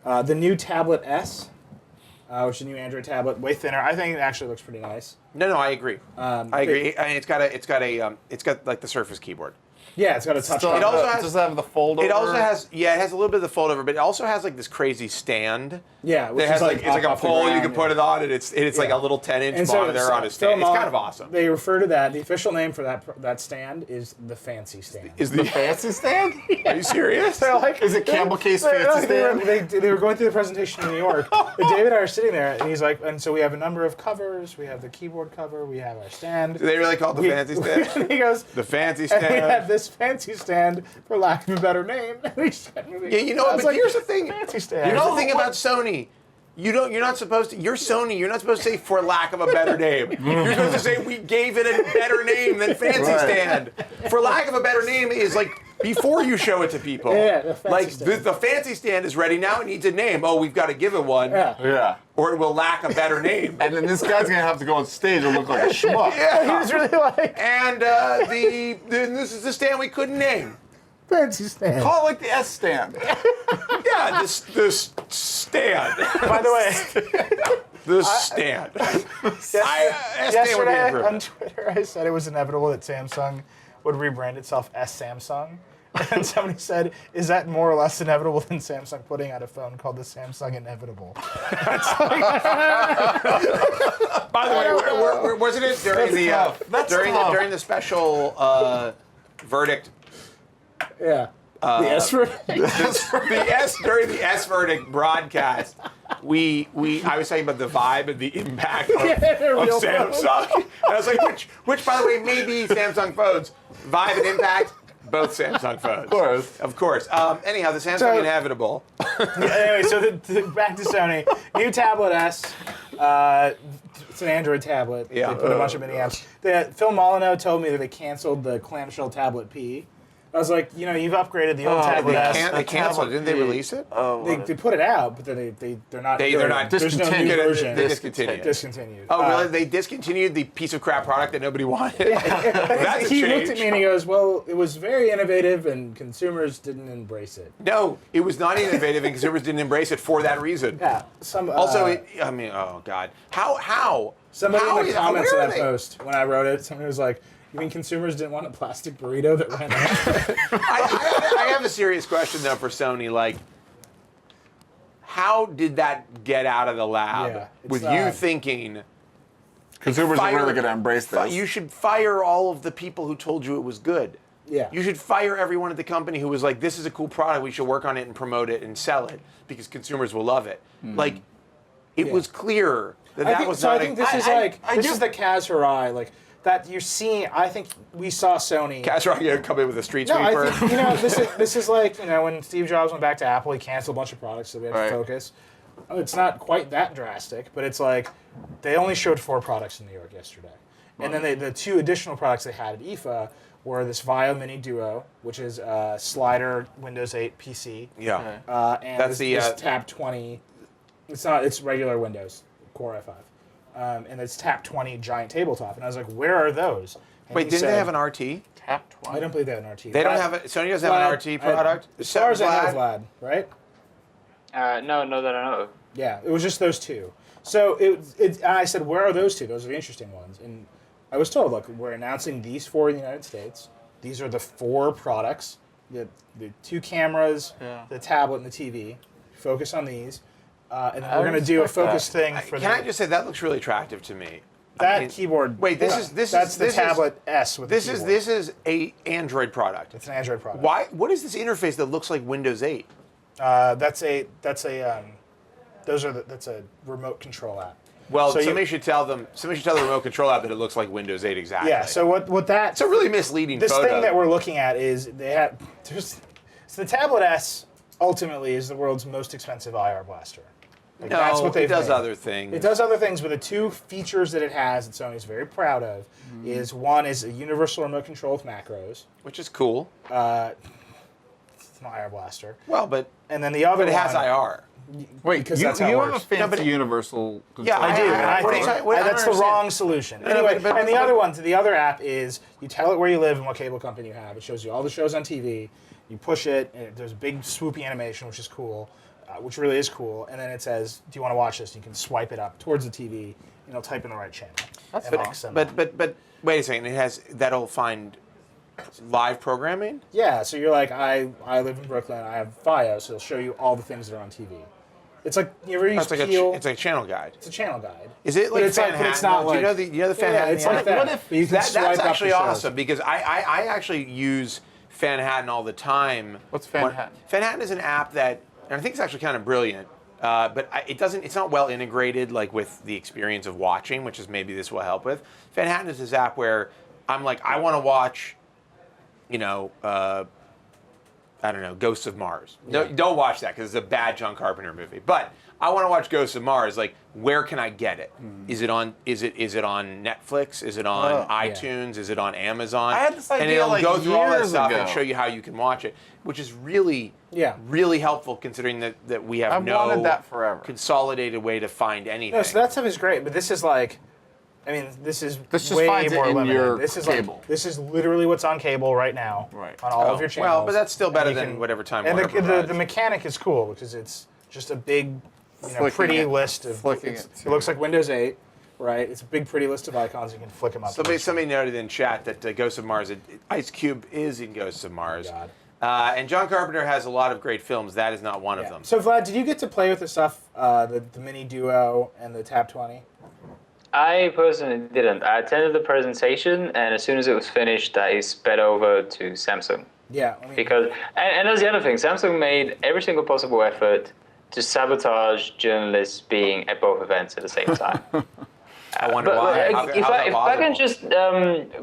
the new tablet S, which is a new Android tablet, way thinner. I think it actually looks pretty nice. No, I agree. I agree. I mean, it's got like the Surface keyboard. Yeah, it's got a touch. Still It have also the- has- does it have the fold over? It also has, it has a little bit of the fold over, but it also has like this crazy stand. Yeah, which It has is like, it's like a off the pole you ground, can yeah. put it on, and it's like a little 10-inch And so- monitor so on a Phil stand. It's Mon- kind of awesome. They refer to that. The official name for that stand is the fancy stand. Is The fancy stand? Are you serious? They're like, Is it Campbell Case they- fancy they were- stand? They were going through the presentation in New York. And David and I are sitting there, and he's like, and so we have a number of covers. We have the keyboard cover. We have our stand. Do they really call it the fancy stand? And he goes, The fancy and we have stand. this fancy stand, for lack of a better name. And he sent me Yeah, you know, I was but like, here's the thing. fancy stand. Here's the thing about Sony. You're not supposed to. You're Sony. You're not supposed to say for lack of a better name. You're supposed to say we gave it a better name than fancy Right. stand. For lack of a better name is like before you show it to people. Yeah, the fancy like stand. the fancy stand is ready now. It needs a name. Oh, we've got to give it one, Yeah. Yeah. or it will lack a better name. And then this guy's gonna have to go on stage and look like a schmuck. He Yeah. was really like, And this is the stand we couldn't name. fancy stand. Call it like the S stand. Yeah, this stand. By the way, The stand. S stand would be yesterday improvement. on Twitter, I said it was inevitable that Samsung would rebrand itself as Samsung. And somebody said, is that more or less inevitable than Samsung putting out a phone called the Samsung Inevitable? By the way, wasn't it during the That's during the tough. during the special verdict? Yeah. The S for The S during the S verdict broadcast, I was talking about the vibe and the impact of real Samsung. And I was like, which by the way may be Samsung phones. Vibe and impact, both Samsung phones. Of course. Anyhow, the Samsung So- Inevitable. Anyway, so back to Sony. New tablet S. It's an Android tablet. Yeah. They put a bunch of mini apps. Phil Molyneux told me that they canceled the clamshell tablet P. I was like, you've upgraded the old tablet They, S. they canceled. Didn't they release it? They put it out, but then they're not. They're not There's no new discontinued. version. They discontinued. Discontinued. Oh, really? They discontinued the piece of crap product that nobody wanted? That's a He change. looked at me and he goes, "Well, it was very innovative, and consumers didn't embrace it." No, it was not innovative, and consumers didn't embrace it for that reason. Yeah. Also, oh God, how? Somebody how in the is- comments where of are that they? post when I wrote it, somebody was like, "You mean consumers didn't want a plastic burrito that ran out?" I have a serious question though for Sony. Like, how did that get out of the lab Yeah, it's, with you thinking Consumers fire- are really gonna embrace this. you should fire all of the people who told you it was good? Yeah. You should fire everyone at the company who was like, "This is a cool product. We should work on it and promote it and sell it because consumers will love it." Like, it Yeah. was clear that I that think, was so. not. I think this is this is the Kaz Hirai, like that you're seeing. I think we saw Sony. Casserole gonna come in with a street No, sweeper. I think this is like when Steve Jobs went back to Apple, he canceled a bunch of products so we had to Right. focus. It's not quite that drastic, but it's like they only showed 4 products in New York yesterday, and then the 2 additional products they had at IFA were this Vio Mini Duo, which is a slider Windows 8 PC, Yeah. and That's this the, Tab 20. It's not. It's regular Windows Core i5, and it's Tab 20 giant tabletop. And I was like, where are those? And Wait, he didn't said, they have an RT? Tap I 20. don't believe they have an RT. They don't have a. Sony doesn't have an RT product. As far as I know, Vlad? Vlad, right? No, that I know of. Yeah, it was just those 2. So I said, where are those 2? Those are the interesting ones. And I was told, look, we're announcing these 4 in the United States. These are the 4 products. The 2 cameras, the tablet, and the TV. Focus on these. And then we're going to do a respect focus that. thing for Can I just say that looks really attractive to me? that I mean, keyboard. Wait, this yeah, is that's the tablet S with This the is keyboard. this is a Android product. It's an Android product. Why? What is this interface that looks like Windows 8? That's a remote control app. Well, So somebody should tell the remote control app that it looks like Windows 8 exactly. Yeah. So what that it's a really misleading this photo. thing that we're looking at is so the Tablet S ultimately is the world's most expensive IR blaster. Like, no, that's what it they've does made. other things. It does other things, but the 2 features that it has that Sony's very proud of is one is a universal remote control with macros. which is cool. It's an IR blaster, Well, but and then the other it has one, IR. Wait, because you that's how it have works. a fancy No, but- universal control. Yeah, I do, and I What are you think talking- what- I don't that's the understand. wrong solution. No, Anyway, but- and the other app is you tell it where you live and what cable company you have. It shows you all the shows on TV. You push it, and there's a big swoopy animation, which is cool, which really is cool. And then it says, "Do you want to watch this?" You can swipe it up towards the TV, and it'll type in the right channel. That's And fine. mix them. But wait a second. It has that'll find live programming. Yeah, so you're like, I live in Brooklyn, I have FiOS, so it'll show you all the things that are on TV. It's like, you ever use It's like Peel? it's like a channel guide. It's a channel guide. Is it like it's Fanhattan? but it's not Do like, you know the Fanhattan? Yeah, it's like that. What if you can That's swipe up actually the shows. awesome because I actually use Fanhattan all the time. What's Fanhattan? Fanhattan is an app that, and I think it's actually kind of brilliant, but it's not well integrated like with the experience of watching, which is maybe this will help with. Fanhattan is this app where I'm like, I want to watch, I don't know, Ghosts of Mars. Yeah. Don't watch that because it's a bad John Carpenter movie. But I want to watch Ghosts of Mars. Like, where can I get it? Is it on Netflix? Is it on iTunes? Is it on Amazon? I had this idea and it'll like go through all that years stuff ago. and show you how you can watch it, which is really helpful considering that we have I've wanted that forever. consolidated way to find anything. No, so that stuff is great, but this is like, I mean, this just way finds it more in limited. your This is cable. like, this is literally what's on cable right now, Right. on all of your channels. Well, but that's still better And you than whatever Time And Warner the provides. mechanic is cool because it's just a big, Flicking pretty it- list of. flicking It it looks like Windows 8, right? It's a big, pretty list of icons. You can flick them up. Somebody noted in chat that Ghosts of Mars, Ice Cube is in Ghosts of Mars. God. And John Carpenter has a lot of great films. That is not one of them. So Vlad, did you get to play with the stuff, the Mini Duo and the Tab 20? I personally didn't. I attended the presentation, and as soon as it was finished, I sped over to Samsung. Yeah. I mean, Because, and that's the other thing, Samsung made every single possible effort to sabotage journalists being at both events at the same time. I wonder But why. if I can just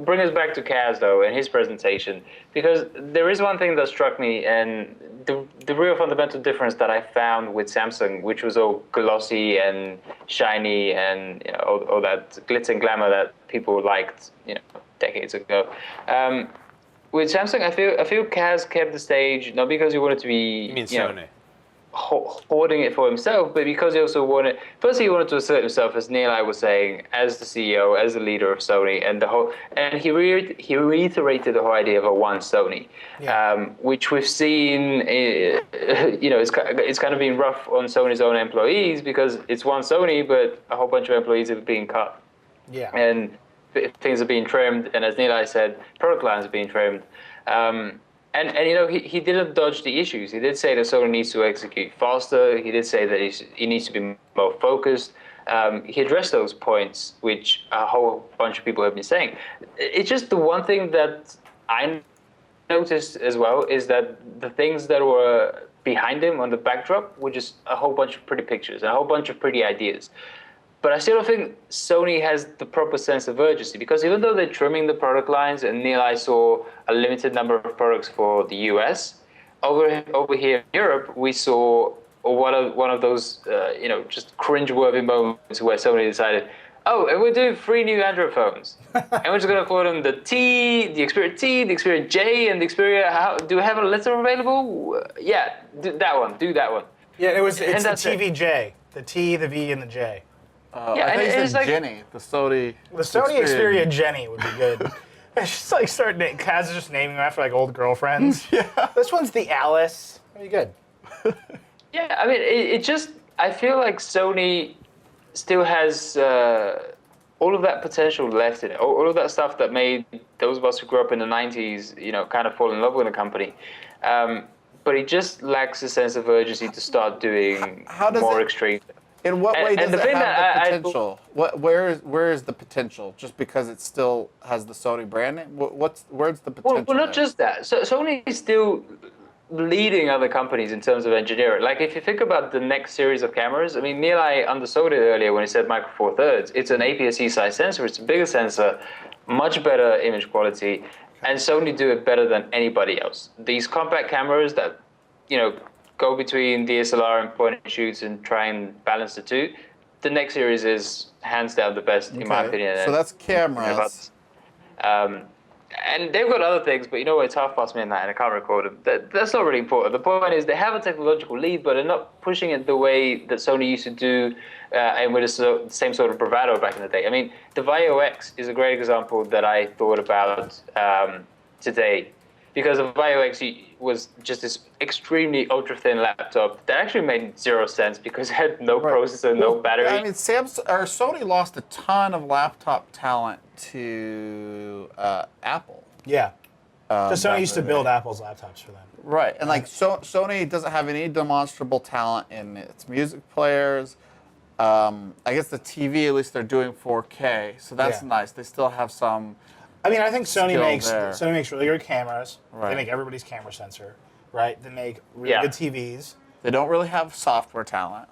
bring us back to Kaz, though, and his presentation, because there is one thing that struck me, and the real fundamental difference that I found with Samsung, which was all glossy and shiny and all that glitz and glamour that people liked, decades ago. With Samsung, I feel Kaz kept the stage not because he wanted to be, You mean Sony? Hoarding it for himself, but because he also wanted. Firstly, he wanted to assert himself, as Neil I was saying, as the CEO, as the leader of Sony, and he reiterated the whole idea of a one Sony, which we've seen. It's kind of been rough on Sony's own employees because it's one Sony, but a whole bunch of employees are being cut. Yeah. And things are being trimmed, and as Neil said, product lines are being trimmed. And he didn't dodge the issues. He did say that Sony needs to execute faster. He did say that he needs to be more focused. He addressed those points, which a whole bunch of people have been saying. It's just the one thing that I noticed as well is that the things that were behind him on the backdrop were just a whole bunch of pretty pictures and a whole bunch of pretty ideas. But I still don't think Sony has the proper sense of urgency because even though they're trimming the product lines, and Neil, I saw a limited number of products for the US, over here in Europe, we saw one of those just cringe-worthy moments where Sony decided, oh, and we're doing 3 new Android phones, and we're just going to call them the Xperia T, the Xperia J, and the Xperia. Do we have a letter available? Yeah, do that one. Yeah, it's the that's it. TVJ, the T, the V, and the J. I and think it's it's like Jenny, the Sony. The Sony Xperia Jenny would be good. It's just like Kaz is just naming them after like old girlfriends. Yeah. This one's the Alice. Pretty good. Yeah, I mean, it just, I feel like Sony still has all of that potential left in it. All of that stuff that made those of us who grew up in the 90s, kind of fall in love with the company. But it just lacks a sense of urgency to start doing more extreme. In what way does the it thing have that the potential? Where is the potential? Just because it still has the Sony brand name? Where's the potential? Well, not just that. So Sony is still leading other companies in terms of engineering. Like if you think about the next series of cameras, I mean, Neil I undersold it earlier when he said Micro Four Thirds. It's an APS-C size sensor. It's a bigger sensor, much better image quality, and Sony do it better than anybody else. These compact cameras that, go between DSLR and point and shoots and try and balance the two. The next series is hands down the best in my opinion. So that's cameras. And they've got other things, but it's half past midnight and I can't record them. That's not really important. The point is they have a technological lead, but they're not pushing it the way that Sony used to do and with the same sort of bravado back in the day. I mean, the Vaio X is a great example that I thought about today. Because the Vaio X was just this extremely ultra-thin laptop that actually made zero sense because it had no processor, no battery. I mean, Sony lost a ton of laptop talent to Apple. Yeah. So Sony used to build Apple's laptops for them. Right, and like Sony doesn't have any demonstrable talent in its music players. I guess the TV, at least they're doing 4K, so that's nice. They still have some. I mean, I think Sony skill makes really good cameras. Right. They make everybody's camera sensor, right? They make really good TVs. They don't really have software talent.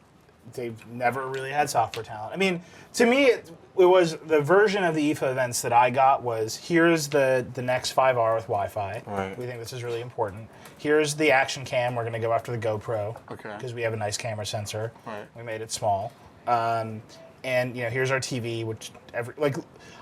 They've never really had software talent. I mean, to me, it was the version of the IFA events that I got was here's the Nex 5R with Wi-Fi. Right. We think this is really important. Here's the action cam. We're going to go after the GoPro. Okay. Because we have a nice camera sensor. Right. We made it small. And here's our TV, which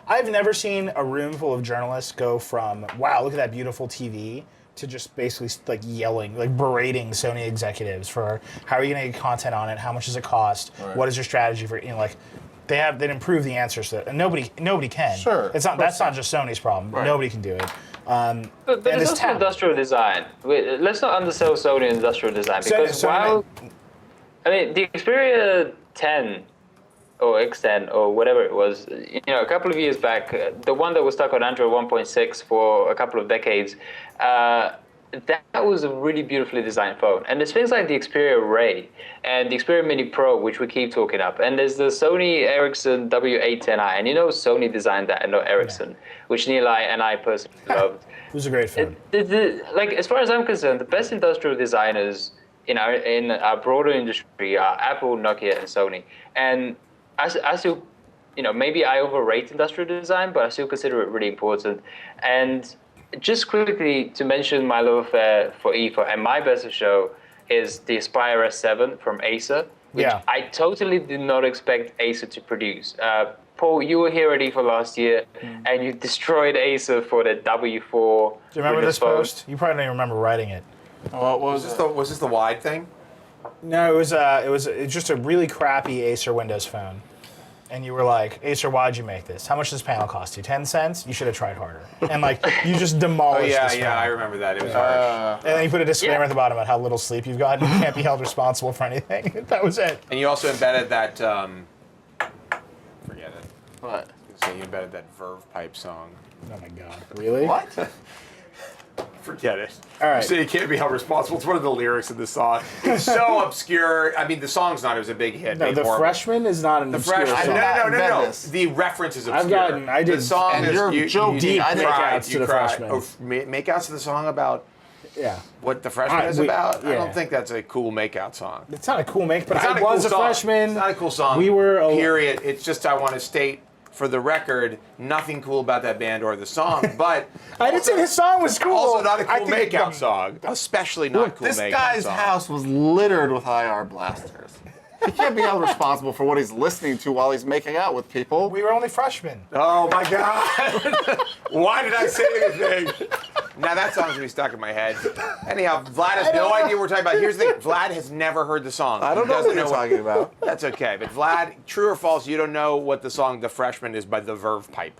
I've never seen a room full of journalists go from wow, look at that beautiful TV to just basically like yelling, like berating Sony executives for how are you going to get content on it? How much does it cost? Right. What is your strategy for they'd improve the answers to it, and nobody can. Sure. That's not just Sony's problem. Right. Nobody can do it. But it's also industrial design. Let's not undersell Sony industrial design because the Xperia 10 or X10 or whatever it was, a couple of years back, the one that was stuck on Android 1.6 for a couple of decades, that was a really beautifully designed phone. And there's things like the Xperia Ray and the Xperia Mini Pro, which we keep talking up. And there's the Sony Ericsson W810i. And Sony designed that and not Ericsson, which Neil and I personally loved. It was a great phone. As far as I'm concerned, the best industrial designers in our broader industry are Apple, Nokia, and Sony. And I still, maybe I overrate industrial design, but I still consider it really important. And just quickly to mention my love affair for IFA, and my best of show is the Aspire S7 from Acer, which I totally did not expect Acer to produce. Paul, you were here at IFA last year, and you destroyed Acer for the W4. Do you remember this post? You probably don't even remember writing it. Was this the wide thing? No, it was just a really crappy Acer Windows phone. And you were like, Acer, why'd you make this? How much does this panel cost you? 10 cents? You should have tried harder. And you just demolished this phone. I remember that. It was harsh. And then you put a disclaimer at the bottom about how little sleep you've got. And you can't be held responsible for anything. That was it. And you also embedded that, forget it. What? So you embedded that Verve pipe song. Oh my God. Really? What? Forget it. All right. So you can't be held responsible. It's one of the lyrics in the song. It's so obscure. I mean, the song's not. It was a big hit. No, The Freshman is not an obscure song. No. The reference is obscure. I did. The song is you're joking. Deep I makeouts to The Freshman. Oh, makeouts to the song about what the freshman is about? Yeah. I don't think that's a cool makeout song. It's not a cool make, but It's not I a cool was a song. freshman. It's not a cool song. We were period. It's just I want to state for the record, nothing cool about that band or the song, but I didn't say his song was cool. also not a I cool think makeout song. Especially not cool This makeout guy's song. house was littered with IR blasters. He can't be held responsible for what he's listening to while he's making out with people. We were only freshmen. Oh my God! Why did I say anything? Now that song's gonna be stuck in my head. Anyhow, Vlad has no idea what we're talking about. Here's the thing: Vlad has never heard the song. I don't know what you're talking about. That's okay. But Vlad, true or false? You don't know what the song "The Freshman" is by the Verve Pipe.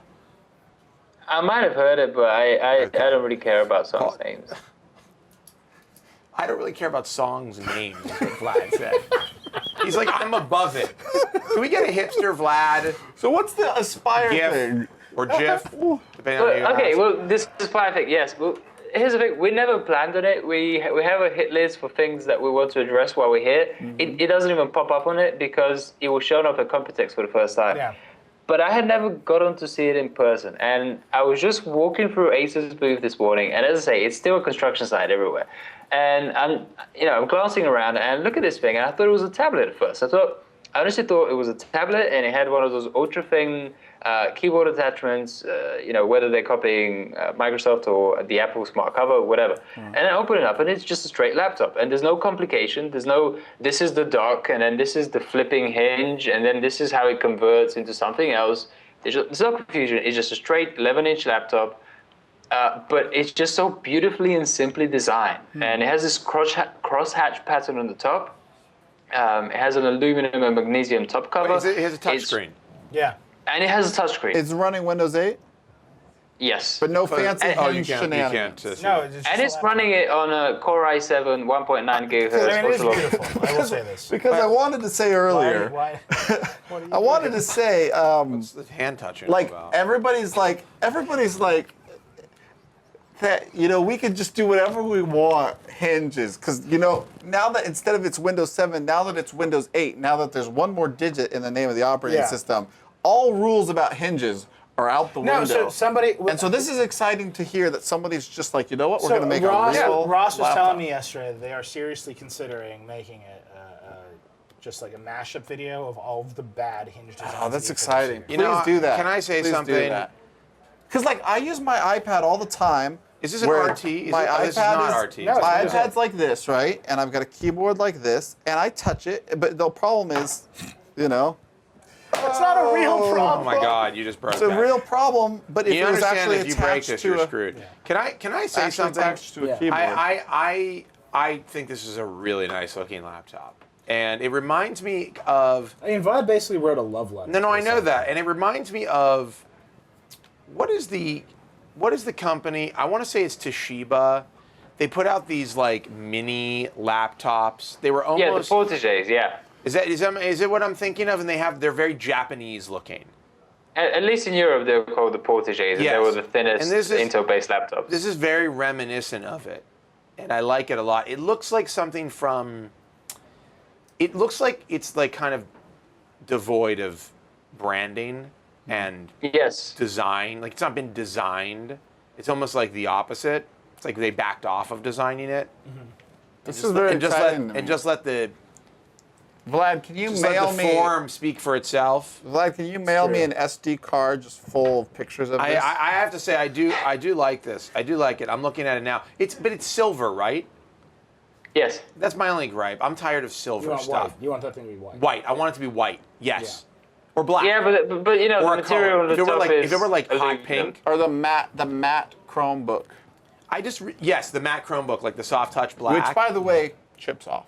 I might have heard it, but I don't really care about songs' names. I don't really care about songs and names, is what Vlad said. He's like, I'm above it. Can we get a hipster Vlad? So what's the Aspire GIF thing? or GIF? Depending on who you Okay, ask. well, this is perfect, yes. Well, here's the thing, we never planned on it. We have a hit list for things that we want to address while we're here. It doesn't even pop up on it because it was shown up at Computex for the first time. Yeah. But I had never gotten to see it in person. And I was just walking through Acer's booth this morning, and as I say, it's still a construction site everywhere. And I'm glancing around and look at this thing, and I thought it was a tablet at first. I honestly thought it was a tablet, and it had one of those ultra thin keyboard attachments. Whether they're copying Microsoft or the Apple Smart Cover, whatever. And I open it up, and it's just a straight laptop, and there's no complication. There's no this is the dock, and then this is the flipping hinge, and then this is how it converts into something else. There's no confusion. It's just a straight 11-inch laptop. But it's just so beautifully and simply designed. And it has this crosshatch pattern on the top. It has an aluminum and magnesium top cover. It has a touchscreen. Yeah. And it has a touchscreen. It's running Windows 8, yes. but no fancy You shenanigans. can't. No, it's just And it's running it on a Core i7 1.9 gigahertz. I mean, it is ultra-low. beautiful. I will say this. Because I wanted to say earlier, Why? What are you I wanted to say, What's the hand touching like about? everybody's like, that, we could just do whatever we want, hinges. Because, now that instead of it's Windows 7, now that it's Windows 8, now that there's one more digit in the name of the operating system, all rules about hinges are out the window. So somebody... And so this is exciting to hear that somebody's just like, you know what, we're going to make a real Ross was laptop. telling me yesterday that they are seriously considering making it just like a mashup video of all of the bad hinge designs. Oh, that's exciting. You Please know, do that. can I say Please something? Because I use my iPad all the time. Is this an where RT? My iPad this is not RT. No, my it's iPad's like this, right? And I've got a keyboard like this, and I touch it. But the problem is, it's not a real Oh problem. my God, you just broke it's a that. real problem. But if You it was understand actually if you break attached this, to you're a screwed. Can I say actually something? attached to a Yeah. keyboard. I think this is a really nice looking laptop. And it reminds me of... I mean, Vlad basically wrote a love letter. No, I know that. And it reminds me of... What is the company? I want to say it's Toshiba. They put out these like mini laptops. They were almost... Yeah, the Portages, yeah. Is it what I'm thinking of? And they're very Japanese looking. At least in Europe, they were called the Portages, and Yes. they were the thinnest And this is- Intel-based laptops. This is very reminiscent of it. And I like it a lot. It looks like something from... It looks like it's like kind of devoid of branding and Yes. design. Like it's not been designed. It's almost like the opposite. It's like they backed off of designing it. This is very exciting to me. And just let the Vlad, can you just let mail the me? form speak for itself. Vlad, can you mail me an SD card just full of pictures of I this? have to say I do like this. I do like it. I'm looking at it now. But it's silver, right? Yes. That's my only gripe. I'm tired of You silver want stuff. white. You want that thing to be white. White. I want it to be white. Yes. Or black. Yeah, but or the a material color. on the If it were top like is if it were like hot aluminum. pink. Or the matte Chromebook, Yes, the matte Chromebook, like the soft touch black. which, by the way, chips off.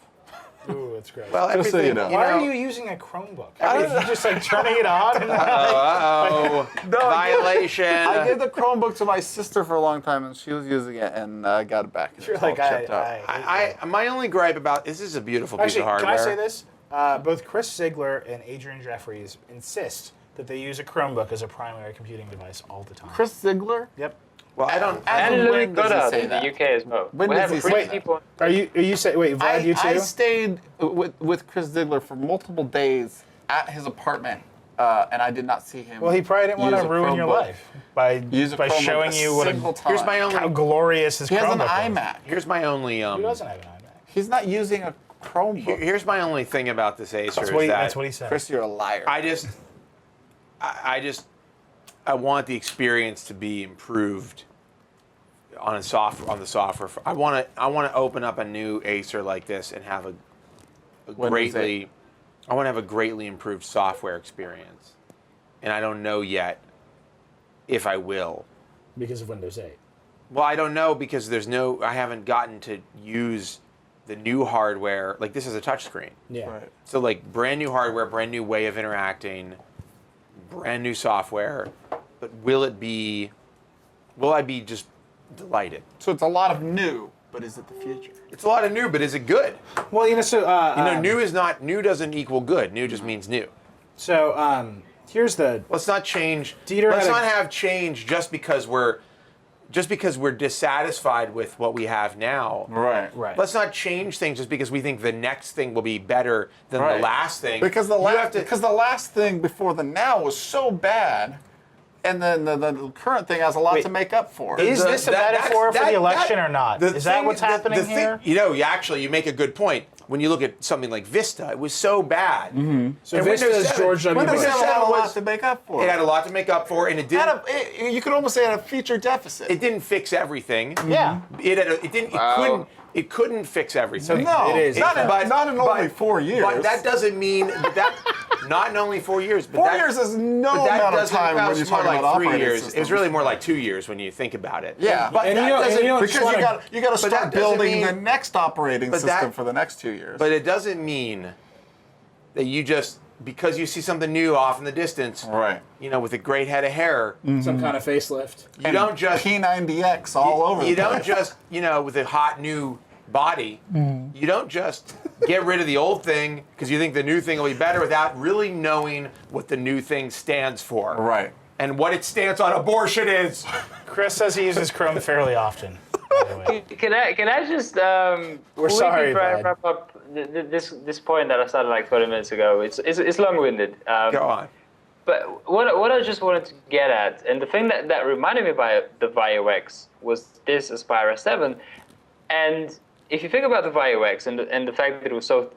Ooh, it's great. well, Just so you everything, know. Why know, are you using a Chromebook? You just like turning it on? And violation. I gave the Chromebook to my sister for a long time, and she was using it, and I got it back. and You're it's all like, chipped up. My only gripe about this is a beautiful piece Actually, of hardware. can I say this? Both Chris Ziegler and Adrian Jeffries insist that they use a Chromebook as a primary computing device all the time. Chris Ziegler? Yep. Well, I don't. As And of Louis when does he Goddard say in that? the UK as well. When we does have he say three that? people. Are you say wait, Vlad, you too? I stayed with Chris Ziegler for multiple days at his apartment, and I did not see him. Well, he probably didn't want use to a ruin your Chromebook. life by Use a by Chromebook showing you what single a, time. Here's my how only. glorious his He has an Chromebook is. iMac. Here's my only. He doesn't have an iMac. He's not using a Chromebook. Here's my only thing about this Acer That's is what, that that's what he said. Chris, you're a liar. I want the experience to be improved on the software. I want to open up a new Acer like this and have a greatly improved software experience. And I don't know yet if I will. Because of Windows 8. Well, I don't know because I haven't gotten to use the new hardware. Like this is a touchscreen. Yeah. Right. So like brand new hardware, brand new way of interacting, brand new software. But will I be just delighted? So it's a lot of new, but is it the future? It's a lot of new, but is it good? Well, so New doesn't equal good. New just means new. So here's the Let's not change. Dieter Let's had a- not have change just because we're dissatisfied with what we have now. Right. right. Let's not change things just because we think the next thing will be better than Right. the last thing. Because the You last thing before the now was so bad, and then the current thing has a lot Wait. to make up for. Is this a metaphor for the election or not? the Is that thing- what's happening here? You make a good point. When you look at something like Vista, it was so bad. So And Vista Windows is 7 George W. Windows Bush. 7 had a lot was- to make up for. It had a lot to make up for, and it didn't. You could almost say it had a feature deficit. It didn't fix everything. Yeah. It couldn't fix everything. No, It is. Not in, But- not in only 4 years. But that doesn't mean that not in only 4 years. But 4 that, years is no but that amount of doesn't- time that when was you're more talking like about 3 operating years. systems. It was really more like 2 years when you think about it. Yeah. but And that you know- and doesn't you know- Because you got to But start that doesn't building mean- the next operating but system that- for the next 2 years. But it doesn't mean that you just because you see something new off in the distance, right. with a great head of hair, Some kind of facelift. you don't just P90X all over. You the don't place. just, with a hot new body, you don't just get rid of the old thing because you think the new thing will be better without really knowing what the new thing stands for. Right. and what its stance on abortion is. Chris says he uses Chrome fairly often. By the way. Can I just We're sorry, Vlad. wrap up this point that I started like 20 minutes ago? It's long-winded. Go on. But what I just wanted to get at, and the thing that reminded me by the Vario X was this Aspire S7. And if you think about the Vario X and the fact that it was so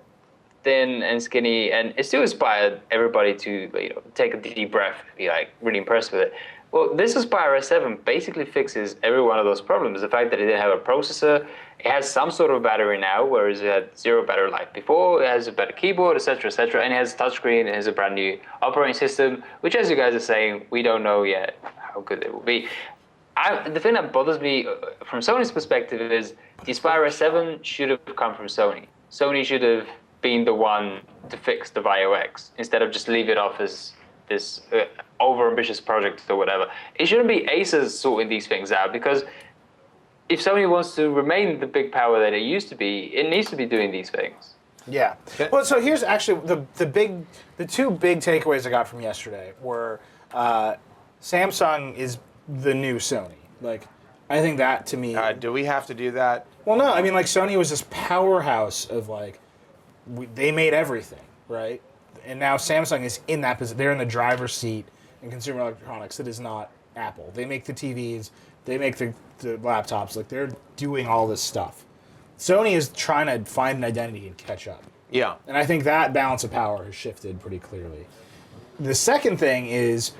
thin and skinny, and it still inspired everybody to take a deep breath, be like really impressed with it. Well, this Aspire S7 basically fixes every one of those problems. The fact that it didn't have a processor, it has some sort of battery now, whereas it had zero battery life before. It has a better keyboard, etc., and it has a touchscreen. It has a brand new operating system, which, as you guys are saying, we don't know yet how good it will be. The thing that bothers me from Sony's perspective is the Aspire S7 should have come from Sony. Sony should have been the one to fix the Vario X instead of just leave it off as this over-ambitious project or whatever. It shouldn't be Acer sorting these things out, because if Sony wants to remain the big power that it used to be, it needs to be doing these things. Yeah. Well, so here's actually the two big takeaways I got from yesterday were Samsung is the new Sony. Like, I think that to me. Do we have to do that? Well, no. I mean, like, Sony was this powerhouse of like, they made everything, right? And now Samsung is in that position. They're in the driver's seat in consumer electronics. It is not Apple. They make the TVs. They make the laptops. Like, they're doing all this stuff. Sony is trying to find an identity and catch up. Yeah. And I think that balance of power has shifted pretty clearly. The second thing is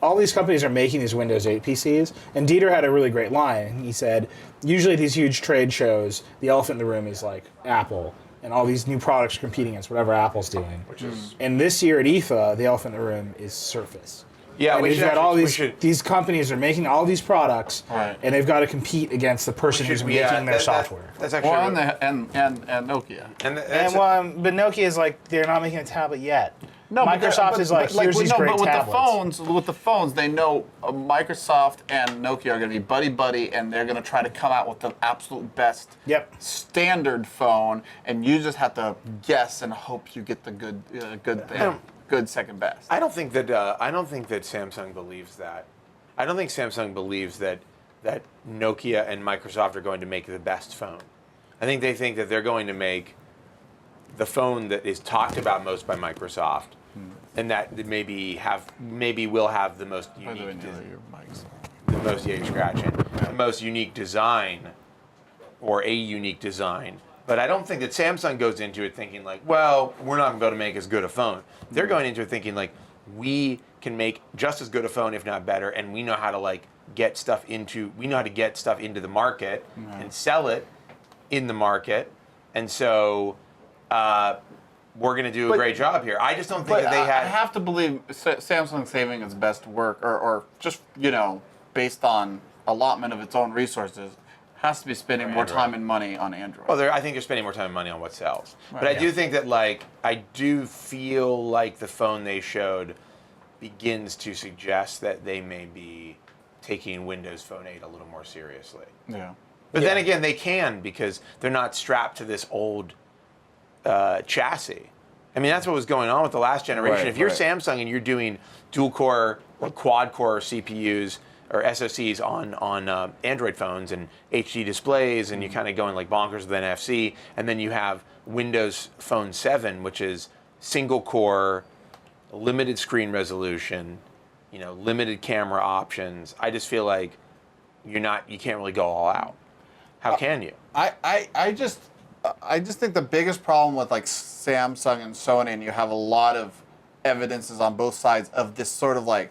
all these companies are making these Windows 8 PCs, and Dieter had a really great line. He said, usually at these huge trade shows, the elephant in the room is like Apple, and all these new products competing against whatever Apple's doing. And this year at IFA, the elephant in the room is Surface. Yeah, and we we've should got all actually- these companies are making all these products, Right. and they've got to compete against the person who's making their software. That's actually Well, and Nokia. But Nokia is like, they're not making a tablet yet. No, Microsoft is like, here's these great but with tablets. with the phones, they know Microsoft and Nokia are going to be buddy-buddy, and they're going to try to come out with the absolute best standard phone, and you just have to guess and hope you get the good second best. I don't think that Samsung believes that. I don't think Samsung believes that Nokia and Microsoft are going to make the best phone. I think they think that they're going to make the phone that is talked about most by Microsoft, and that maybe will have the most unique, the most unique design, or a unique design. But I don't think that Samsung goes into it thinking like, well, we're not going to be able to make as good a phone. They're going into it thinking like, we can make just as good a phone, if not better, and we know how to get stuff into the market and sell it in the market, and so we're going to do a great job here. I just don't think that they had. I have to believe Samsung saving its best work, or just based on allotment of its own resources, has to be spending more time and money on Android. Well, I think they're spending more time and money on what sells. Right. But I do think that I do feel like the phone they showed begins to suggest that they may be taking Windows Phone 8 a little more seriously. Yeah. But then again, they can, because they're not strapped to this old chassis. I mean, that's what was going on with the last generation. Right, if you're right. Samsung and you're doing dual-core or quad-core CPUs or SoCs on Android phones and HD displays, and you're kind of going like bonkers with NFC, and then you have Windows Phone 7, which is single-core, limited screen resolution, limited camera options. I just feel like you can't really go all out. How can you? I just think the biggest problem with Samsung and Sony, and you have a lot of evidences on both sides of this sort of a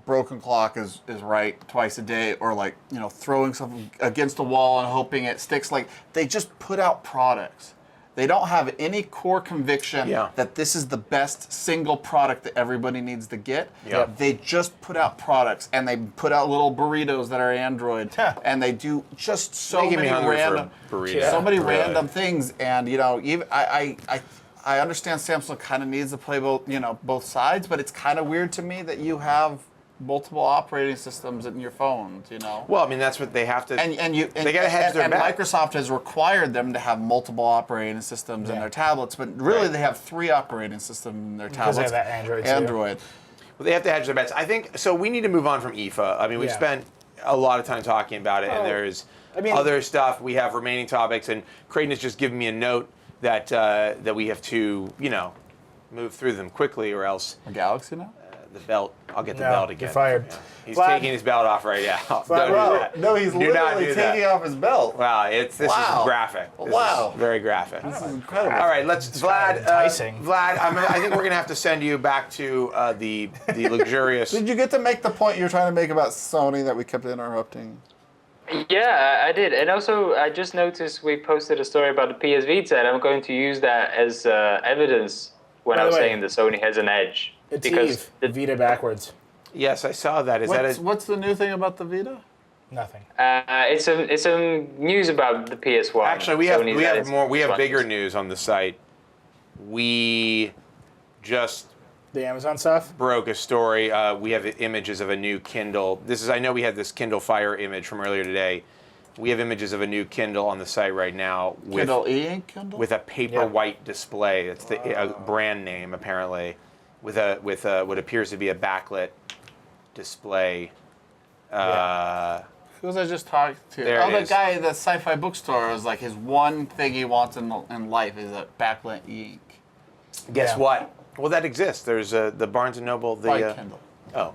broken clock is right twice a day, or throwing something against a wall and hoping it sticks. They just put out products. They don't have any core conviction that this is the best single product that everybody needs to get. Yeah. They just put out products, and they put out little burritos that are Android, and they do just so Making me many hungry random, for burritos. so many Really. random things. And even I understand Samsung kind of needs to play both sides, but it's kind of weird to me that you have multiple operating systems in your phones, Well, I mean, that's what they have to. they got to hedge their bet. Microsoft has required them to have multiple operating systems in their tablets, but really they have 3 operating systems in their Because tablets. they have that Android too. Android. Well, they have to hedge their bets. I think so. We need to move on from IFA. I mean, we've spent a lot of time talking about it, and there's other stuff. We have remaining topics, and Creighton has just given me a note that that we have to, move through them quickly, or else A Galaxy now? the belt. I'll get the belt again. You're fired. Yeah. He's Vlad- taking his belt off right now. Don't do Bro, that. no, he's Do not literally do that. taking off his belt. Wow, this is graphic. This Wow. is very graphic. This is incredible. All right, let's Vlad. enticing. Vlad, I think we're gonna have to send you back to the luxurious. Did you get to make the point you were trying to make about Sony that we kept interrupting? Yeah, I did. And also, I just noticed we posted a story about the PS Vita, and I'm going to use that as evidence when By I the was way, saying that Sony has an edge. Ativ, the Vita backwards. Yes, I saw that. Is What's the new thing about the Vita? Nothing. it's some news about the PS1. Actually, we have Sony's added more. We have some bigger buttons. news on the site. We just The Amazon stuff? broke a story. We have images of a new Kindle. I know we had this Kindle Fire image from earlier today. We have images of a new Kindle on the site right now with Kindle E-Ink Kindle? with a paper white display. It's the brand name apparently, with what appears to be a backlit display. Who was I just talking to? There it the is. guy at the sci-fi bookstore was like his one thing he wants in life is a backlit E-Ink. Guess Yeah. what? Well, that exists. There's the Barnes and Noble. By Kindle. Oh,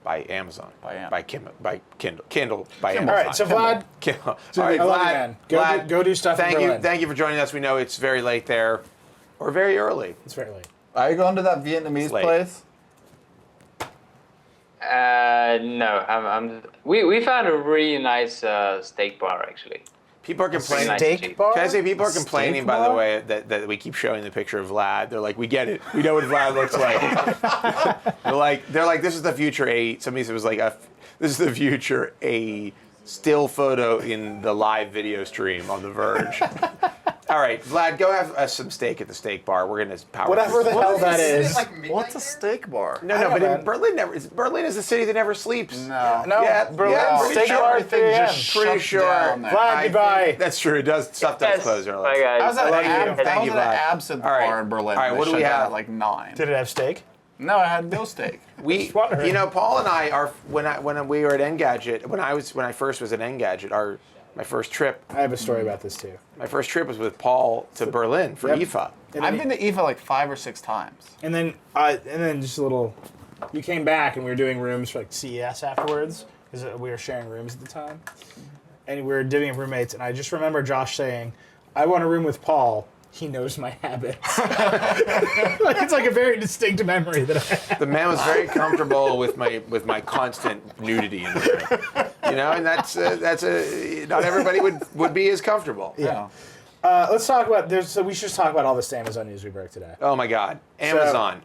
by Amazon. By Am- By Kindle. By Kindle. Kindle by Kindle. All Amazon. right, so Vlad, Kindle. All I right, love you, Vlad, man. Vlad, Go do stuff in Thank you. Berlin. Thank you for joining us. We know it's very late there, or very early. it's very late. Are you going to that Vietnamese Late. place? No. We found a really nice steak bar actually. People are complaining. Nice Steak cheap. bar? Can I say people are complaining, Steak by the bar? way, that we keep showing the picture of Vlad. They're like, we get it. We know what Vlad looks like. they're like, this is the future. Somebody said it was like this is the future. A still photo in the live video stream on the Verge. All right, Vlad, go have some steak at the steak bar. We're gonna power. Whatever through the this. hell that is. What's a steak bar? No, I don't but know, in man. Berlin is a city that never sleeps. No. No, Yeah, Berlin, yeah, steak pretty sure bar, everything 3 a.m. just Pretty shuts sure. down there. Vlad, goodbye. That's true. It does. Stuff does Yes. close early. Bye guys. I was at love you. an Thank you, Vlad. absinthe All right. bar in Berlin. All right, They what do shut we down have? At like 9. Did it have steak? No, I had no steak. We, wondering. Paul and I are when we were at Engadget. When I first was at Engadget, my first trip. I have a story about this too. My first trip was with Paul to Berlin for Yep. IFA. And I've then, been to IFA like 5 or 6 times. and then just a little. You came back and we were doing rooms for like CES afterwards because we were sharing rooms at the time, and we were divvying up roommates. And I just remember Josh saying, "I want a room with Paul. He knows my habits." It's like a very distinct memory that I have. The man was very comfortable with my constant nudity in the room. And that's not everybody would be as comfortable. Yeah. Let's talk about So we should just talk about all this Amazon news we broke today. Oh my God, Amazon.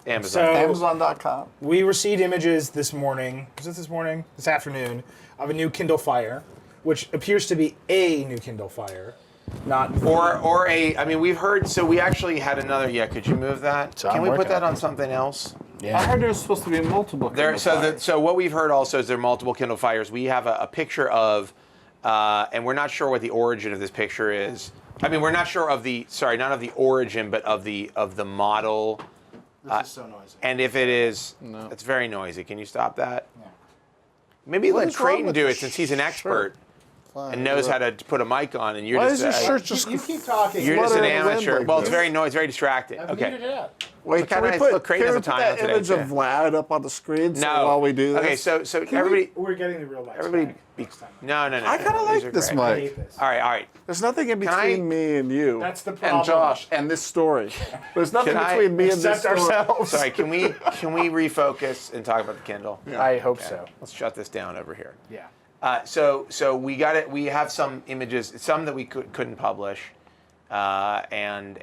Amazon. So- Amazon.com. We received images this morning. Was it this morning? This afternoon of a new Kindle Fire, which appears to be a new Kindle Fire, not Or I mean, we've heard. So we actually had another. Yeah, could you move that? So Can I'm we put working that on on something else? I heard there's supposed to be multiple. There, Kindle Fires. so what we've heard also is there are multiple Kindle Fires. We have a picture of, and we're not sure what the origin of this picture is. I mean, we're not sure of not of the origin, but of the model. This is so noisy. And if it is, No. it's very noisy. Can you stop that? Maybe What let is wrong Creighton with do the it since he's an shirt? expert Fine. and knows how to put a mic on. And you're Why just is your shirt just? You keep talking. you're just an flutter in the wind amateur. like Well, it's this? it's very distracting. I've Okay. muted it out. Wait, Look can how we nice- put, look, Creighton can has we a put timer that today, image of too. Vlad up on the screen so No. while we do this? Okay, so everybody. We're getting the real life. Everybody, be, no. I kind of These like are this great. I mic. hate this. All right. There's nothing in Can I- between me and you. That's the problem. And Josh and this story. There's nothing Can I between me and this accept story. ourselves? Sorry, can we refocus and talk about the Kindle? I hope so. Let's shut this down over here. Yeah. So we got it. We have some images, some that we couldn't publish, and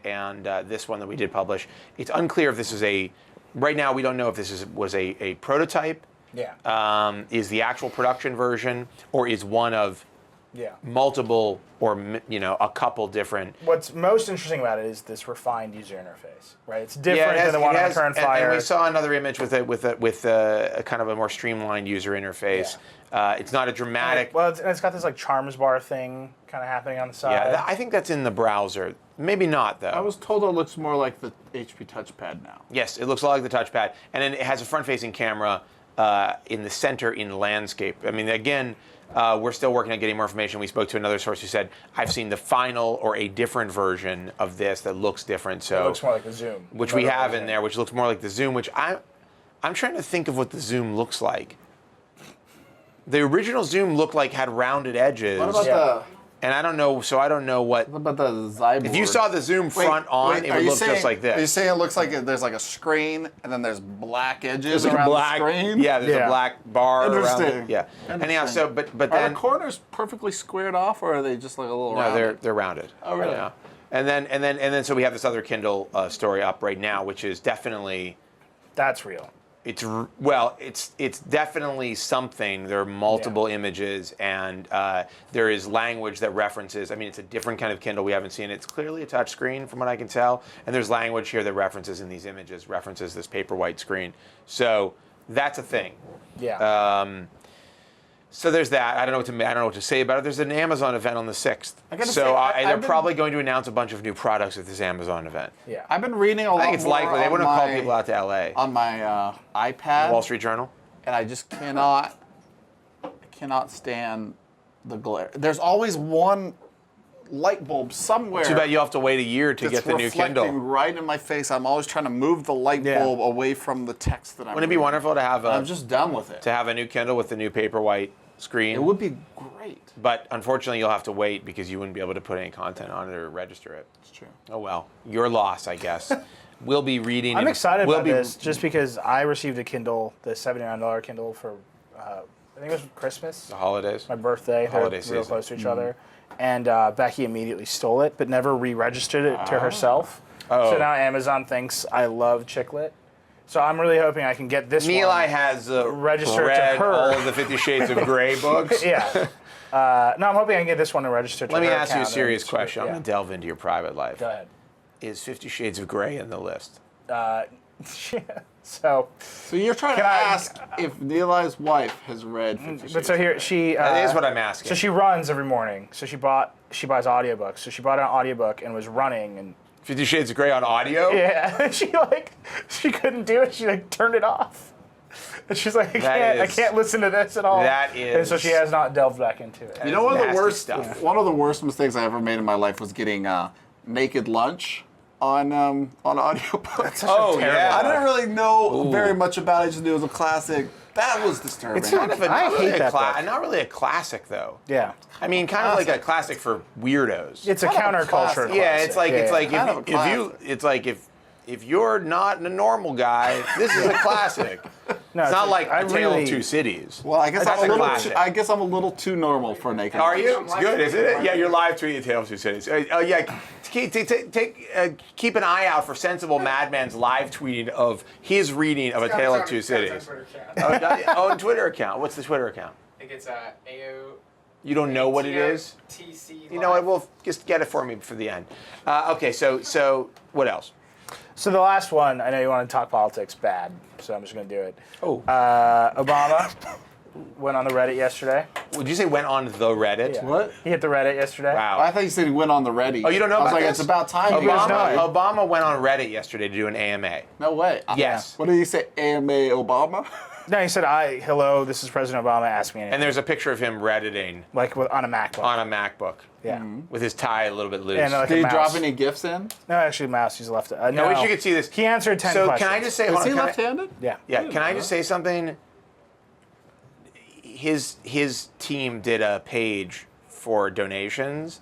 this one that we did publish. It's unclear if this is right now we don't know if this was a prototype. Yeah. Is the actual production version, or is one of Yeah. multiple or a couple different. What's most interesting about it is this refined user interface, right? It's different than the one on Turn Fire. And we saw another image with a kind of a more streamlined user interface. It's not a dramatic. It's got this like Charms bar thing kind of happening on the side. Yeah, I think that's in the browser. Maybe not though. I was told it looks more like the HP touchpad now. Yes, it looks a lot like the touchpad, and then it has a front-facing camera in the center in landscape. I mean, again, we're still working on getting more information. We spoke to another source who said, "I've seen the final or a different version of this that looks different." So it looks more like the Zoom, which we have in there, which looks more like the Zoom. Which I'm trying to think of what the Zoom looks like. The original Zoom looked like had rounded edges. What about And I don't know, so I don't know what. What about the Zyborg? If you saw the Zoom front on, it would look just like this. Are you saying it looks like there's like a screen and then there's black edges There's around a black, the screen? Yeah, there's a black bar around Interesting. it. Yeah. Anyhow, so but Are then the corners perfectly squared off, or are they just like a little no, rounded? they're rounded. Oh, really? Yeah. And then so we have this other Kindle story up right now, which is definitely. That's real. It's definitely something. There are multiple images, and there is language that references. I mean, it's a different kind of Kindle we haven't seen. It's clearly a touch screen, from what I can tell, and there's language here that references in these images, references this Paperwhite screen. So that's a thing. Yeah. So there's that. I don't know what to say about it. There's an Amazon event on the 6th. They're probably going to announce a bunch of new products at this Amazon event. Yeah. I've been reading a lot. I think it's more likely. They on wouldn't call my- people out to LA. on my iPad. Wall Street Journal. And I just cannot stand the glare. There's always one light bulb somewhere. Too bad you have to wait a year to get the new reflecting Kindle. right in my face. I'm always trying to move the light bulb away from the text that I'm Wouldn't it be reading. wonderful to have I'm just done with it. to have a new Kindle with the new Paperwhite screen? It would be great. But unfortunately, you'll have to wait because you wouldn't be able to put any content on it or register it. It's true. Oh well, your loss, I guess. We'll be reading. I'm excited about this just because I received a Kindle, the $79 Kindle for, I think it was Christmas, the holidays. my birthday. Holiday They're real season. close to each other. And Becky immediately stole it, but never re-registered it to herself. Oh. So now Amazon thinks I love Chicklet. So I'm really hoping I can get this Neil one. has registered to read her. all of the 50 Shades of Grey books. Yeah. No, I'm hoping I can get this one to register to Let her me ask you a account serious and- question. I'm yeah. going to delve into your private life. Go ahead. Is 50 Shades of Grey in the list? So you're trying to ask if Neilai's wife has read 50 Shades but so here she. That is what I'm asking. So she runs every morning. So she buys audiobooks. So she bought an audiobook and was running and 50 Shades of Grey on audio? yeah, she couldn't do it. She turned it off. And she's like, I can't listen to this at all. That And so is- she has not delved back into it. You know, one of the nasty worst stuff. One of the worst mistakes I ever made in my life was getting Naked Lunch on audiobooks. Oh, yeah. I didn't really know very much about it. I just knew it was a classic. That was disturbing. It's kind of a- I hate that book. Not really a classic, though. Yeah. I mean, kind of like a classic for weirdos. It's a Kind of a counterculture. classic. Yeah, it's like Kind of a if you're not a normal guy, this is a classic. No, It's not like I A Tale really- of Two Cities. Well, I guess That's I'm a a little. classic. I guess I'm a little too normal for Naked Are Lunch. you? It's good, isn't it? Yeah, you're live tweeting A Tale of Two Cities. Yeah, keep an eye out for Sensible Madman's live tweeting of his reading of A Tale of Two Cities. On Twitter account. What's the Twitter account? I think it's AO. You don't know what it is? TC. You know what? We'll just get it for me for the end. Okay, so what else? So the last one, I know you want to talk politics bad, so I'm just going to do it. Oh, Obama went on the Reddit yesterday. would you say went on the Reddit? Yeah. What? He hit the Reddit yesterday. Wow. I thought you said he went on the Ready. Oh, you don't know I was about like, this? it's about time. you guys guys know. know. Obama went on Reddit yesterday to do an AMA. No way. Yes. What did he say? AMA Obama? No, he said, hello, this is President Obama, ask me anything. And there's a picture of him Redditing on a MacBook. on a MacBook yeah. with his tie a little bit loose. And like Did a he mouse. drop any gifts in? No, actually, mouse, he's left. I wish you could see this. He answered 10 So questions. can I just say, Is hold he on, can I- left-handed? Yeah. Yeah, can I just say something? His team did a page for donations,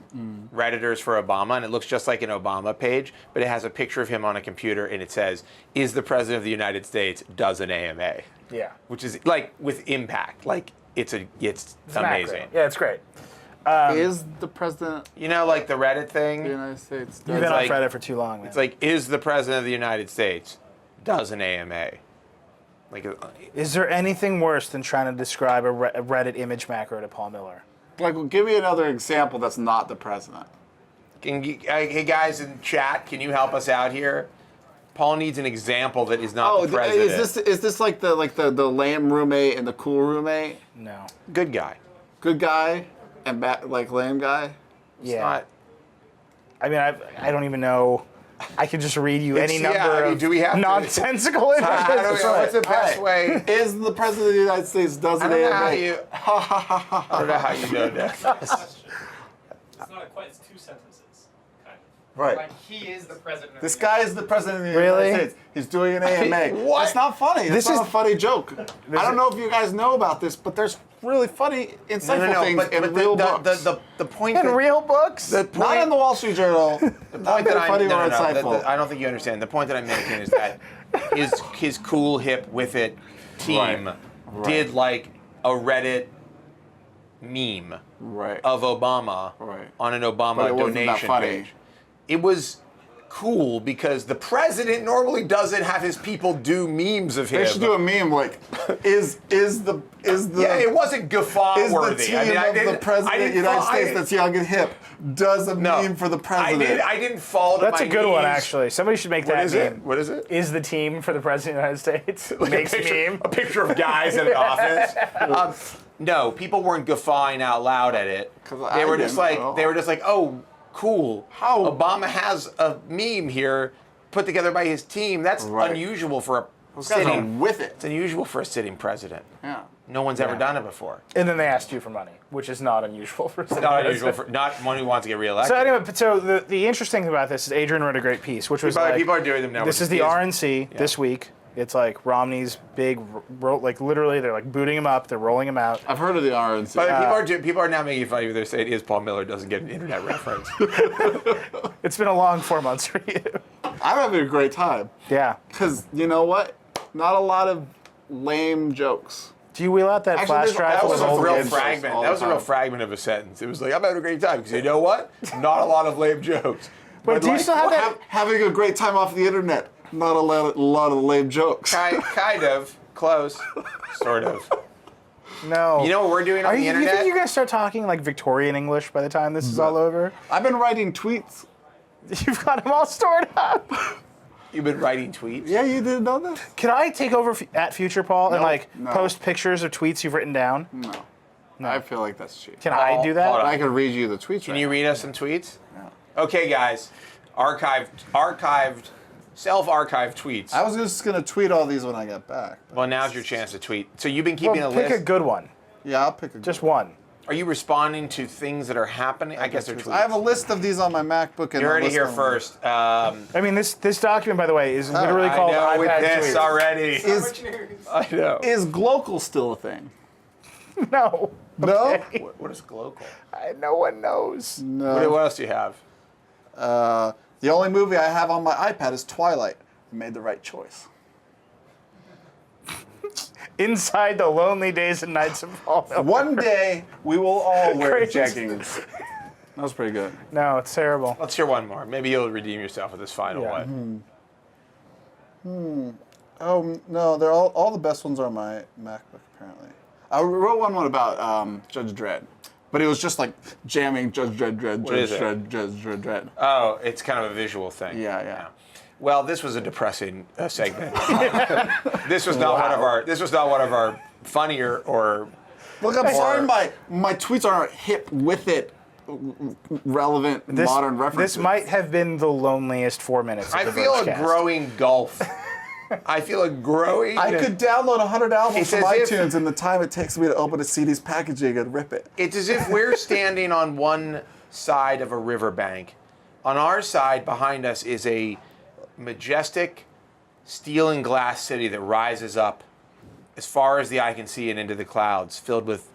Redditors for Obama, and it looks just like an Obama page, but it has a picture of him on a computer, and it says, "Is the President of the United States does an AMA?" Yeah. Which is like with impact, like it's It's amazing. macro. Yeah, it's great. Is the president You know, like the Reddit of the thing. United States? You've been It's on like- Reddit for too long, man. It's like, is the President of the United States does an AMA? Like, Is there anything worse than trying to describe a Reddit image macro to Paul Miller? Like, give me another example that's not the president. Hey guys in chat, can you help us out here? Paul needs an example that is not the president. Is this like the lame roommate and the cool roommate? No. Good guy. Good guy and like lame guy? Yeah. Not, I mean, I don't even know. I could just read you any number of do we have nonsensical images. I don't know what's the best way. Is the president of the United States doesn't I don't know how AMA? you. I don't know how you know that. It's not quite, it's 2 sentences. Kind of. Right. Like, he is the president of This the guy is the president of the Really? United States. He's doing an AMA. What? It's not funny. This It's not is- a funny joke. I don't know if you guys know about this, but there's really funny, insightful things in real books. The point In that, real books? the point, Not in the Wall Street Journal. the Not point that very funny no, or no, no, insightful. I don't think you understand. The point that I'm making is that his cool hip with it team did like a Reddit meme Right. of Obama Right. on an But Obama it wasn't that donation funny. page. It was cool because the president normally doesn't have his people do memes of him. They should do a meme like, is the yeah, it wasn't guffaw is the worthy. team I mean, I of the didn't- president I of the didn't United fall- States that's young and hip does a No. meme for the president? I didn't fall to That's my a good one, knees. actually. Somebody should make What that is meme. it? What is it? Is the team for the president of the United States? Like Makes a picture, meme. a picture of guys in an office. No, people weren't guffawing out loud at it. 'Cause They I were just didn't like, at all. oh, cool. How- Obama has a meme here put together by his team. That's Right. unusual for a Those guys are sitting. with it. It's unusual for a sitting president. Yeah. No one's ever done it before. And then they asked you for money, which is not unusual for Not unusual for not one who wants to get reelected. So anyway, so the interesting thing about this is Adrian wrote a great piece, which was People like, are doing them now. this with is the his- RNC this week. It's like Romney's big, like literally they're like booting him up, they're rolling him out. I've heard of the RNC. But people are now making fun of you. They're saying, "Is Paul Miller doesn't get an internet reference?" It's been a long 4 months for you. I'm having a great time. Yeah. Because you know what? Not a lot of lame jokes. Do you wheel out that Actually, flash there's- drive? That full was of a old real games? fragment. all That the was a real time. fragment of a sentence. It was like, I'm having a great time. Because you know what? Not a lot of lame jokes. Wait, But do you like, still have that? Having a great time off the internet. Not a lot of lame jokes. Kind of. Close. Sort of. No. You know what we're doing on Are the you, you internet? think you guys start talking like Victorian English by the time this is all over? I've been writing tweets. You've got them all stored up. You've been writing tweets? Yeah, you didn't know this? Can I take over at Future Paul and like no. post pictures of tweets you've written down? No. I feel like that's cheap. Can I do that? hold on. I can read you the tweets. Can you read us some tweets? Okay, guys. Self-archived tweets. I was just gonna tweet all these when I get back. Well, now's your chance to tweet. So you've been keeping Well, a pick list. a good one. Yeah, I'll pick a Just good one. Are you responding to things that are happening? I guess they're tweets. I have a list of these on my MacBook. And You're I'll already list here them. first. I mean, this document, by the way, is literally I called know with iPad this tweets. already. Is, I know. is Glocal still a thing? No. No? Okay. What is Glocal? No one knows. No. What else do you have? The only movie I have on my iPad is Twilight. I made the right choice. Inside the lonely days and nights of Paul Miller. One day we will all wear Crazy. jeggings. That was pretty good. No, it's terrible. Let's hear one more. Maybe you'll redeem yourself with this final Yeah. one. Oh no, they're all the best ones are on my MacBook apparently. I wrote one about Judge Dredd, but it was just like jamming Judge Dredd, What is Judge it? Dredd, Judge Dredd. Oh, it's kind of a visual thing. Yeah. Well, this was a depressing segment. This was not one of our. This was not one of our funnier or. Look, I'm sorry, my tweets aren't hip with it, relevant modern references. This might have been the loneliest 4 minutes of I the feel a Vergecast. growing gulf. I feel a growing. I could download 100 albums It's from as if- iTunes in the time it takes me to open a CD's packaging and rip it. It's as if we're standing on one side of a riverbank. On our side, behind us, is a majestic steel and glass city that rises up as far as the eye can see and into the clouds, filled with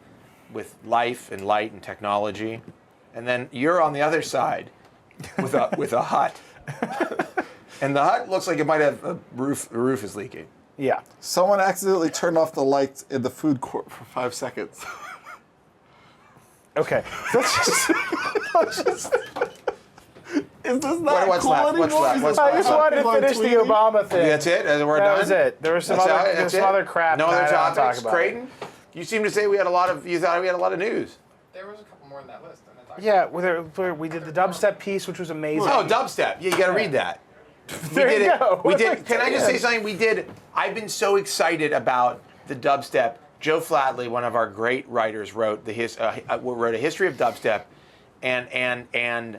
life and light and technology. And then you're on the other side with a hut. And the hut looks like it might have a roof. The roof is leaking. Yeah. Someone accidentally turned off the lights in the food court for 5 seconds. Okay. Let's just Is this not What's cool left? anymore? What's left? Is What's this I left? just not wanted to people are finish the tweeting? Obama thing. That's it? We're done? That was it. There was some That's other, it? there's That's some it? other crap No that other I don't talk topics, about. Creighton? You seem to say we had a lot of. You thought we had a lot of news. There was a couple more on that list. And that's Yeah, we did the dubstep piece, which was amazing. Oh, dubstep. Yeah, you got to read that. There we did you it. go. We did. Can I just say something? We did. I've been so excited about the dubstep. Joe Flatley, one of our great writers, wrote a history of dubstep, and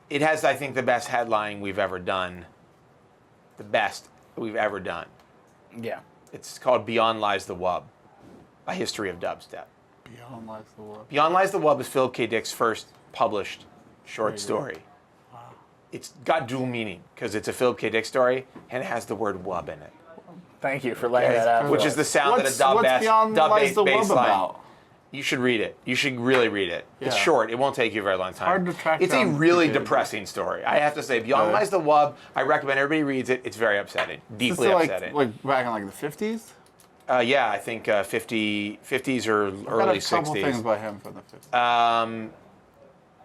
it has, I think, the best headline we've ever done. The best we've ever done. Yeah. It's called Beyond Lies the Wub, a history of dubstep. Beyond Lies the Wub. Beyond Lies the Wub is Philip K. Dick's first published short story. Wow. It's got dual meaning because it's a Philip K. Dick story and it has the word wub in it. Thank you for laying that out. Which is the sound that a dub What's Beyond Lies the bass Wub line. about? You should read it. You should really read it. It's Yeah. short. It won't take you a very long time. Hard to track It's a down really PK. depressing story. I have to say, Beyond Lies the Wub, I recommend everybody reads it. It's very upsetting. Deeply upsetting. Like back in like the 50s? Yeah, I think 50s or I've got early a couple 60s. things by him from the 50s.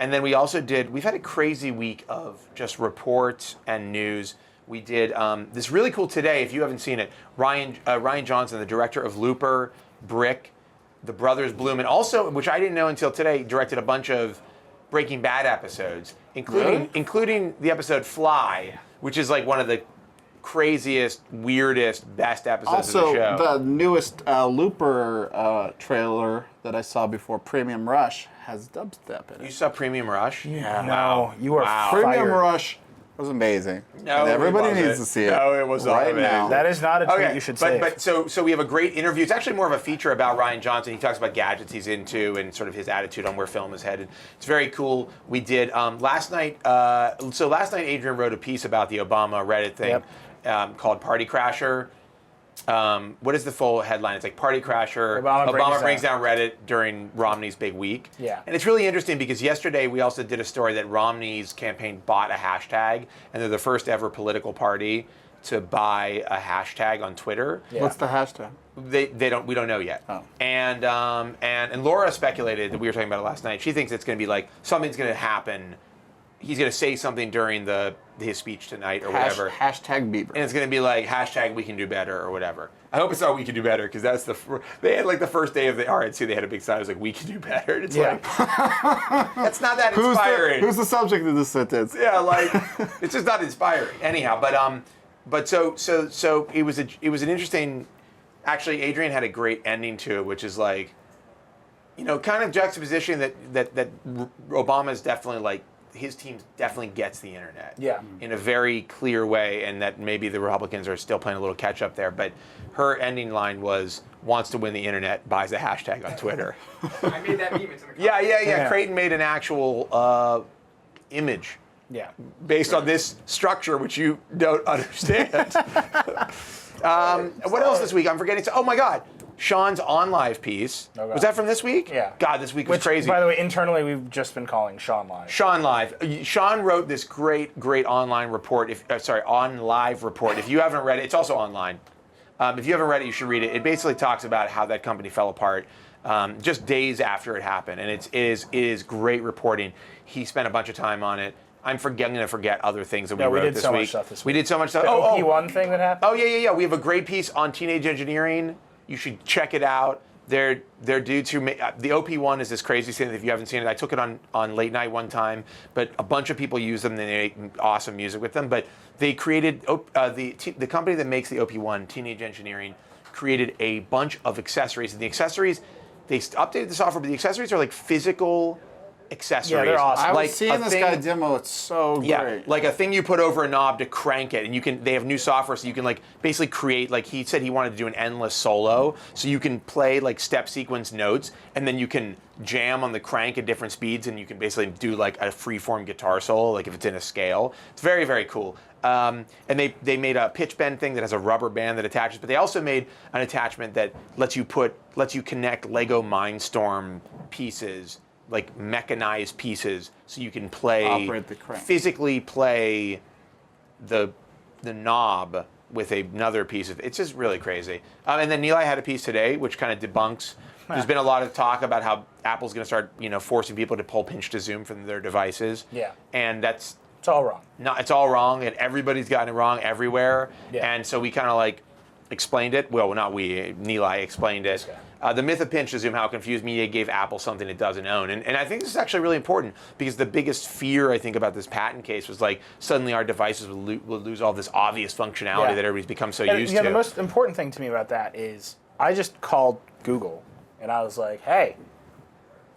And then we've had a crazy week of just reports and news. We did this really cool today, if you haven't seen it, Ryan Johnson, the director of Looper, Brick, The Brothers Bloom, and also, which I didn't know until today, directed a bunch of Breaking Bad episodes, including the episode Fly, which is like one of the craziest, weirdest, best episodes of the show. Also, the newest Looper trailer that I saw before Premium Rush has dubstep in You it. saw Premium Rush? Yeah. No, you are Wow. fired. Premium Rush was amazing. No, and everybody it wasn't. needs to see it. No, it was not right amazing. now. That is not a tweet Okay, you should say. but so we have a great interview. It's actually more of a feature about Ryan Johnson. He talks about gadgets he's into and sort of his attitude on where film is headed. It's very cool. We did last night. Last night, Adrian wrote a piece about the Obama Reddit thing called "Party Crasher." What is the full headline? It's like Party Crasher. Obama brings down Reddit during Romney's big week. Yeah. And it's really interesting because yesterday we also did a story that Romney's campaign bought a hashtag, and they're the first ever political party to buy a hashtag on Twitter. Yeah. What's the hashtag? We don't know yet. Oh. And Laura speculated that we were talking about it last night. She thinks it's going to be like something's going to happen. He's going to say something during his speech tonight or whatever. Hashtag Bieber. And it's going to be like hashtag we can do better or whatever. I hope it's not we can do better because that's they had like the first day of the RNC, they had a big sign. It was like we can do better. And it's like, that's not that inspiring. Who's the subject of this sentence? Yeah, like it's just not inspiring. Anyhow, but so it was an interesting. Actually, Adrian had a great ending to it, which is like, kind of juxtaposition that Obama's definitely like. His team definitely gets the internet in a very clear way, and that maybe the Republicans are still playing a little catch up there. But her ending line was, wants to win the internet, buys a hashtag on Twitter. I made that meme. It's in the Yeah. Creighton made an actual image based on this structure, which you don't understand. What else this week? I'm forgetting. Oh my God. Sean's On Live piece. Oh, God. Was that from this week? Yeah. God, this week was crazy. By the way, internally, we've just been calling Sean Live. Sean Live. Sean wrote this great online report. On Live report. If you haven't read it, it's also online. If you haven't read it, you should read it. It basically talks about how that company fell apart just days after it happened, and it is great reporting. He spent a bunch of time on it. I'm going to forget other things that we wrote this week. We did so much stuff this week. We did so much stuff. The OP1 thing that happened? Oh, yeah. We have a great piece on teenage engineering. You should check it out. They're due to the OP1 is this crazy thing. If you haven't seen it, I took it on late night one time, but a bunch of people use them. They make awesome music with them. But they created the company that makes the OP1, Teenage Engineering, created a bunch of accessories. And the accessories, they updated the software, but the accessories are like physical accessories. Yeah, they're awesome. I Like was seeing this guy demo. It's so great. Like a thing you put over a knob to crank it, and they have new software, so you can like basically create. Like he said, he wanted to do an endless solo, so you can play like step sequence notes, and then you can jam on the crank at different speeds, and you can basically do like a freeform guitar solo, like if it's in a scale. It's very, very cool. And they made a pitch bend thing that has a rubber band that attaches, but they also made an attachment that lets you connect Lego Mindstorm pieces, like mechanized pieces, so you can physically play the knob with another piece of. It's just really crazy. And then Nilay had a piece today, which kind of debunks. There's been a lot of talk about how Apple's going to start, forcing people to pull pinch to zoom from their devices. Yeah. And it's all wrong. It's all wrong, and everybody's gotten it wrong everywhere. Yeah. And so we kind of like explained it. Well, not we, Nilay explained it. The myth of pinch to zoom, how confused media gave Apple something it doesn't own. And I think this is actually really important because the biggest fear, I think, about this patent case was like suddenly our devices will lose all this obvious functionality that everybody's become so used to. The most important thing to me about that is I just called Google and I was like, hey,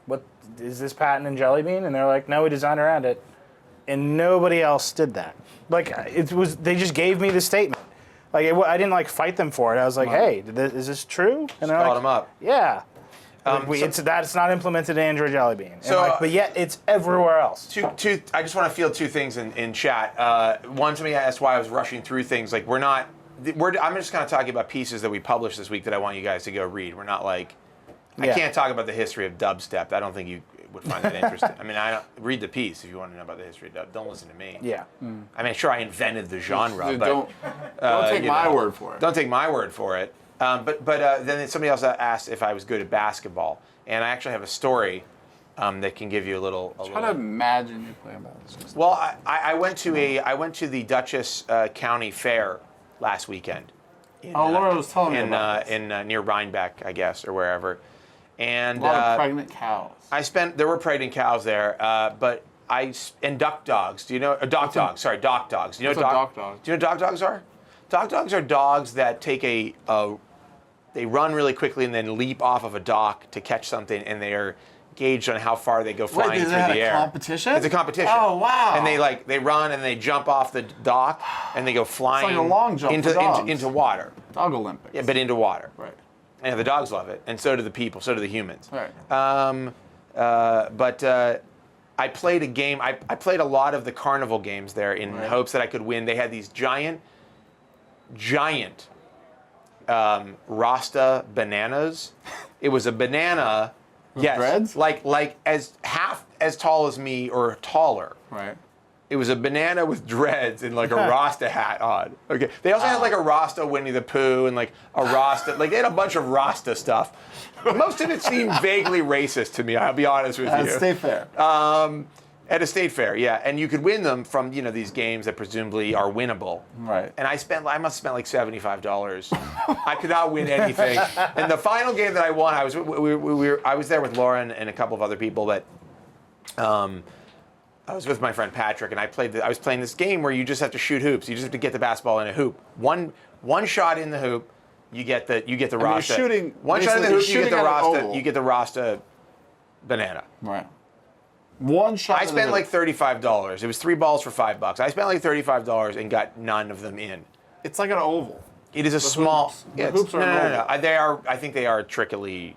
what is this patent in Jelly Bean? And they're like, no, we designed around it. And nobody else did that. Like, they just gave me the statement. Like, I didn't like fight them for it. I was like, hey, is this true? And they're called like, them up. Yeah. It's not implemented in Android Jelly Bean. And So, but yet it's everywhere else. I just want to field two things in chat. One, somebody asked why I was rushing through things. Like, I'm just kind of talking about pieces that we published this week that I want you guys to go read. We're not like, I can't talk about the history of dubstep. I don't think you would find that interesting. I mean, read the piece if you want to know about the history of dub. Don't listen to me. Yeah. I mean, sure, I invented the genre, but don't take my word for it. Don't take my word for it. But then somebody else asked if I was good at basketball, and I actually have a story that can give you a little. Try to imagine you playing basketball. Well, I went to the Dutchess County Fair last weekend. Laura was telling me about this. in near Rhinebeck, I guess, or wherever. And a lot of pregnant cows. there were pregnant cows there, but and duck dogs. Do you know dock dogs? Sorry, dock dogs. Do you know dock dog? Do you know what dock dogs are? Dock dogs are dogs that take they run really quickly and then leap off of a dock to catch something, and they are gauged on how far they go flying through the air. Competition? It's a competition. Oh wow! And they run and they jump off the dock and they go flying it's like a long jump into water. Dog Olympics. Yeah, but into water. Right. Yeah, the dogs love it, and so do the people, so do the humans. Right. But I played a game. I played a lot of the carnival games there in hopes that I could win. They had these giant Rasta bananas. It was a banana, yes, dreads? like as half as tall as me or taller. Right. It was a banana with dreads and like a Rasta hat on. Okay. They also had like a Rasta Winnie the Pooh and like a Rasta, like they had a bunch of Rasta stuff. Most of it seemed vaguely racist to me, I'll be honest with you. At State Fair. At a state fair, yeah. And you could win them from, these games that presumably are winnable. Right. And I must have spent like $75. I could not win anything. And the final game that I won, I was there with Lauren and a couple of other people, but I was with my friend Patrick, and I was playing this game where you just have to shoot hoops. You just have to get the basketball in a hoop. One shot in the hoop, you get the Rasta. You're shooting. One shot in the hoop, you get the Rasta. Oval. You get the Rasta banana. Right. One shot. I spent like $35. It was 3 balls for $5. I spent like $35 and got none of them in. It's like an oval. It is a small. Hoops. The hoops are no. They are. I think they are trickily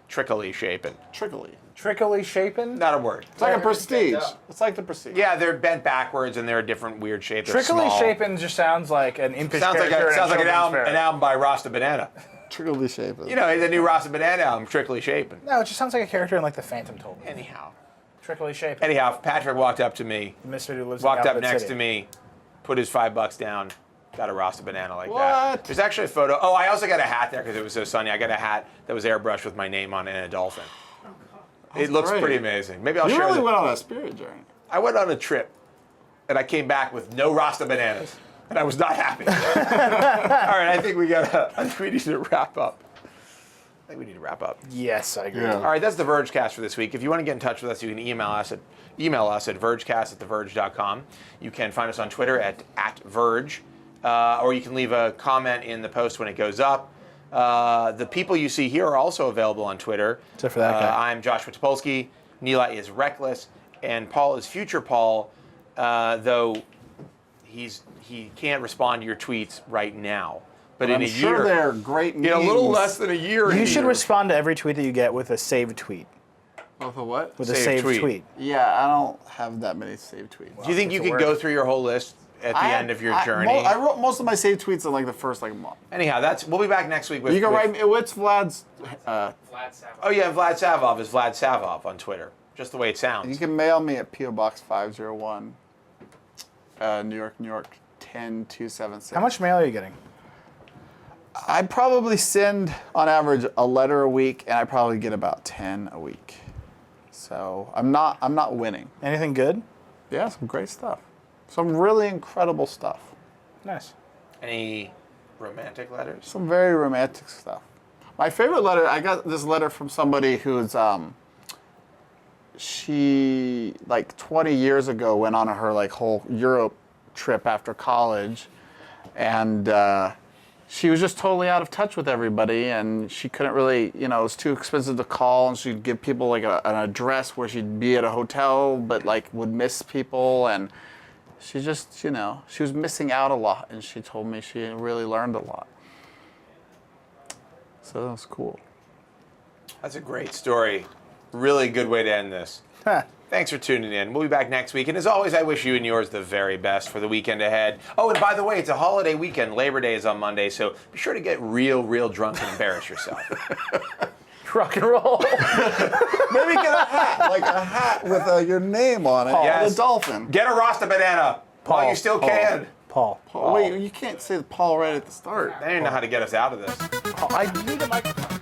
shapen. Trickily shapen? Not a word. It's like a prestige. It's like the prestige. Yeah, they're bent backwards and they're a different weird shape. They're Trickily small. shapen just sounds like an impish Sounds like character. an album by Rasta Banana. Trickily shapen. The new Rasta Banana album, Trickily Shapen. No, it just sounds like a character in like the Phantom told me. Anyhow, Patrick walked up to me, Mr. Who lives walked in up Alphabet next City. to me, put his $5 down, got a Rasta Banana like that. What? There's actually a photo. Oh, I also got a hat there because it was so sunny. I got a hat that was airbrushed with my name on it and a dolphin. It looks great. pretty amazing. Maybe I'll You share really that. went on a spirit journey. I went on a trip, and I came back with no Rasta bananas, and I was not happy. All right, I think we need to wrap up. Yes, I agree. Yeah. All right, that's the Vergecast for this week. If you want to get in touch with us, you can email us at vergecast@theverge.com. You can find us on Twitter at Verge, or you can leave a comment in the post when it goes up. The people you see here are also available on Twitter. Except for that guy. I'm Joshua Topolsky. Neela is Reckless, and Paul is Future Paul, though he can't respond to your tweets right now. But in I'm a sure year, they're great memes. in a little less than a year, You should here. respond to every tweet that you get with a saved tweet. With a what? With a Saved saved tweet. tweet. Yeah, I don't have that many saved tweets. Do you think you It's a could word. go through your whole list at the end of your journey? I wrote most of my saved tweets in like the first month. Anyhow, we'll be back next week with. You can with- write me. What's Vlad's? Vlad Savov. Oh yeah, Vlad Savov is Vlad Savov on Twitter. Just the way it You sounds. can mail me at PO Box 501, New York 10276. How much mail are you getting? I probably send on average a letter a week, and I probably get about 10 a week. So I'm not winning. Anything good? Yeah, some great stuff. Some really incredible stuff. Nice. Any Romantic letters? Some very romantic stuff. My favorite letter, I got this letter from somebody who's, she, like 20 years ago, went on her like whole Europe trip after college. And she was just totally out of touch with everybody. And she couldn't really, it was too expensive to call. And she'd give people like an address where she'd be at a hotel, but like would miss people. And she just, she was missing out a lot. And she told me she really learned a lot. So that was cool. That's a great story. Really good way to end this. Thanks for tuning in. We'll be back next week. And as always, I wish you and yours the very best for the weekend ahead. Oh, and by the way, it's a holiday weekend. Labor Day is on Monday, so be sure to get real drunk and embarrass yourself. Rock and roll. Maybe get a hat, like a hat with your name on it. Yes. The dolphin. Get a Rasta Banana while you still can. Paul. Wait, you can't say the Paul right at the start. They didn't know how to get us out of this. I need a microphone.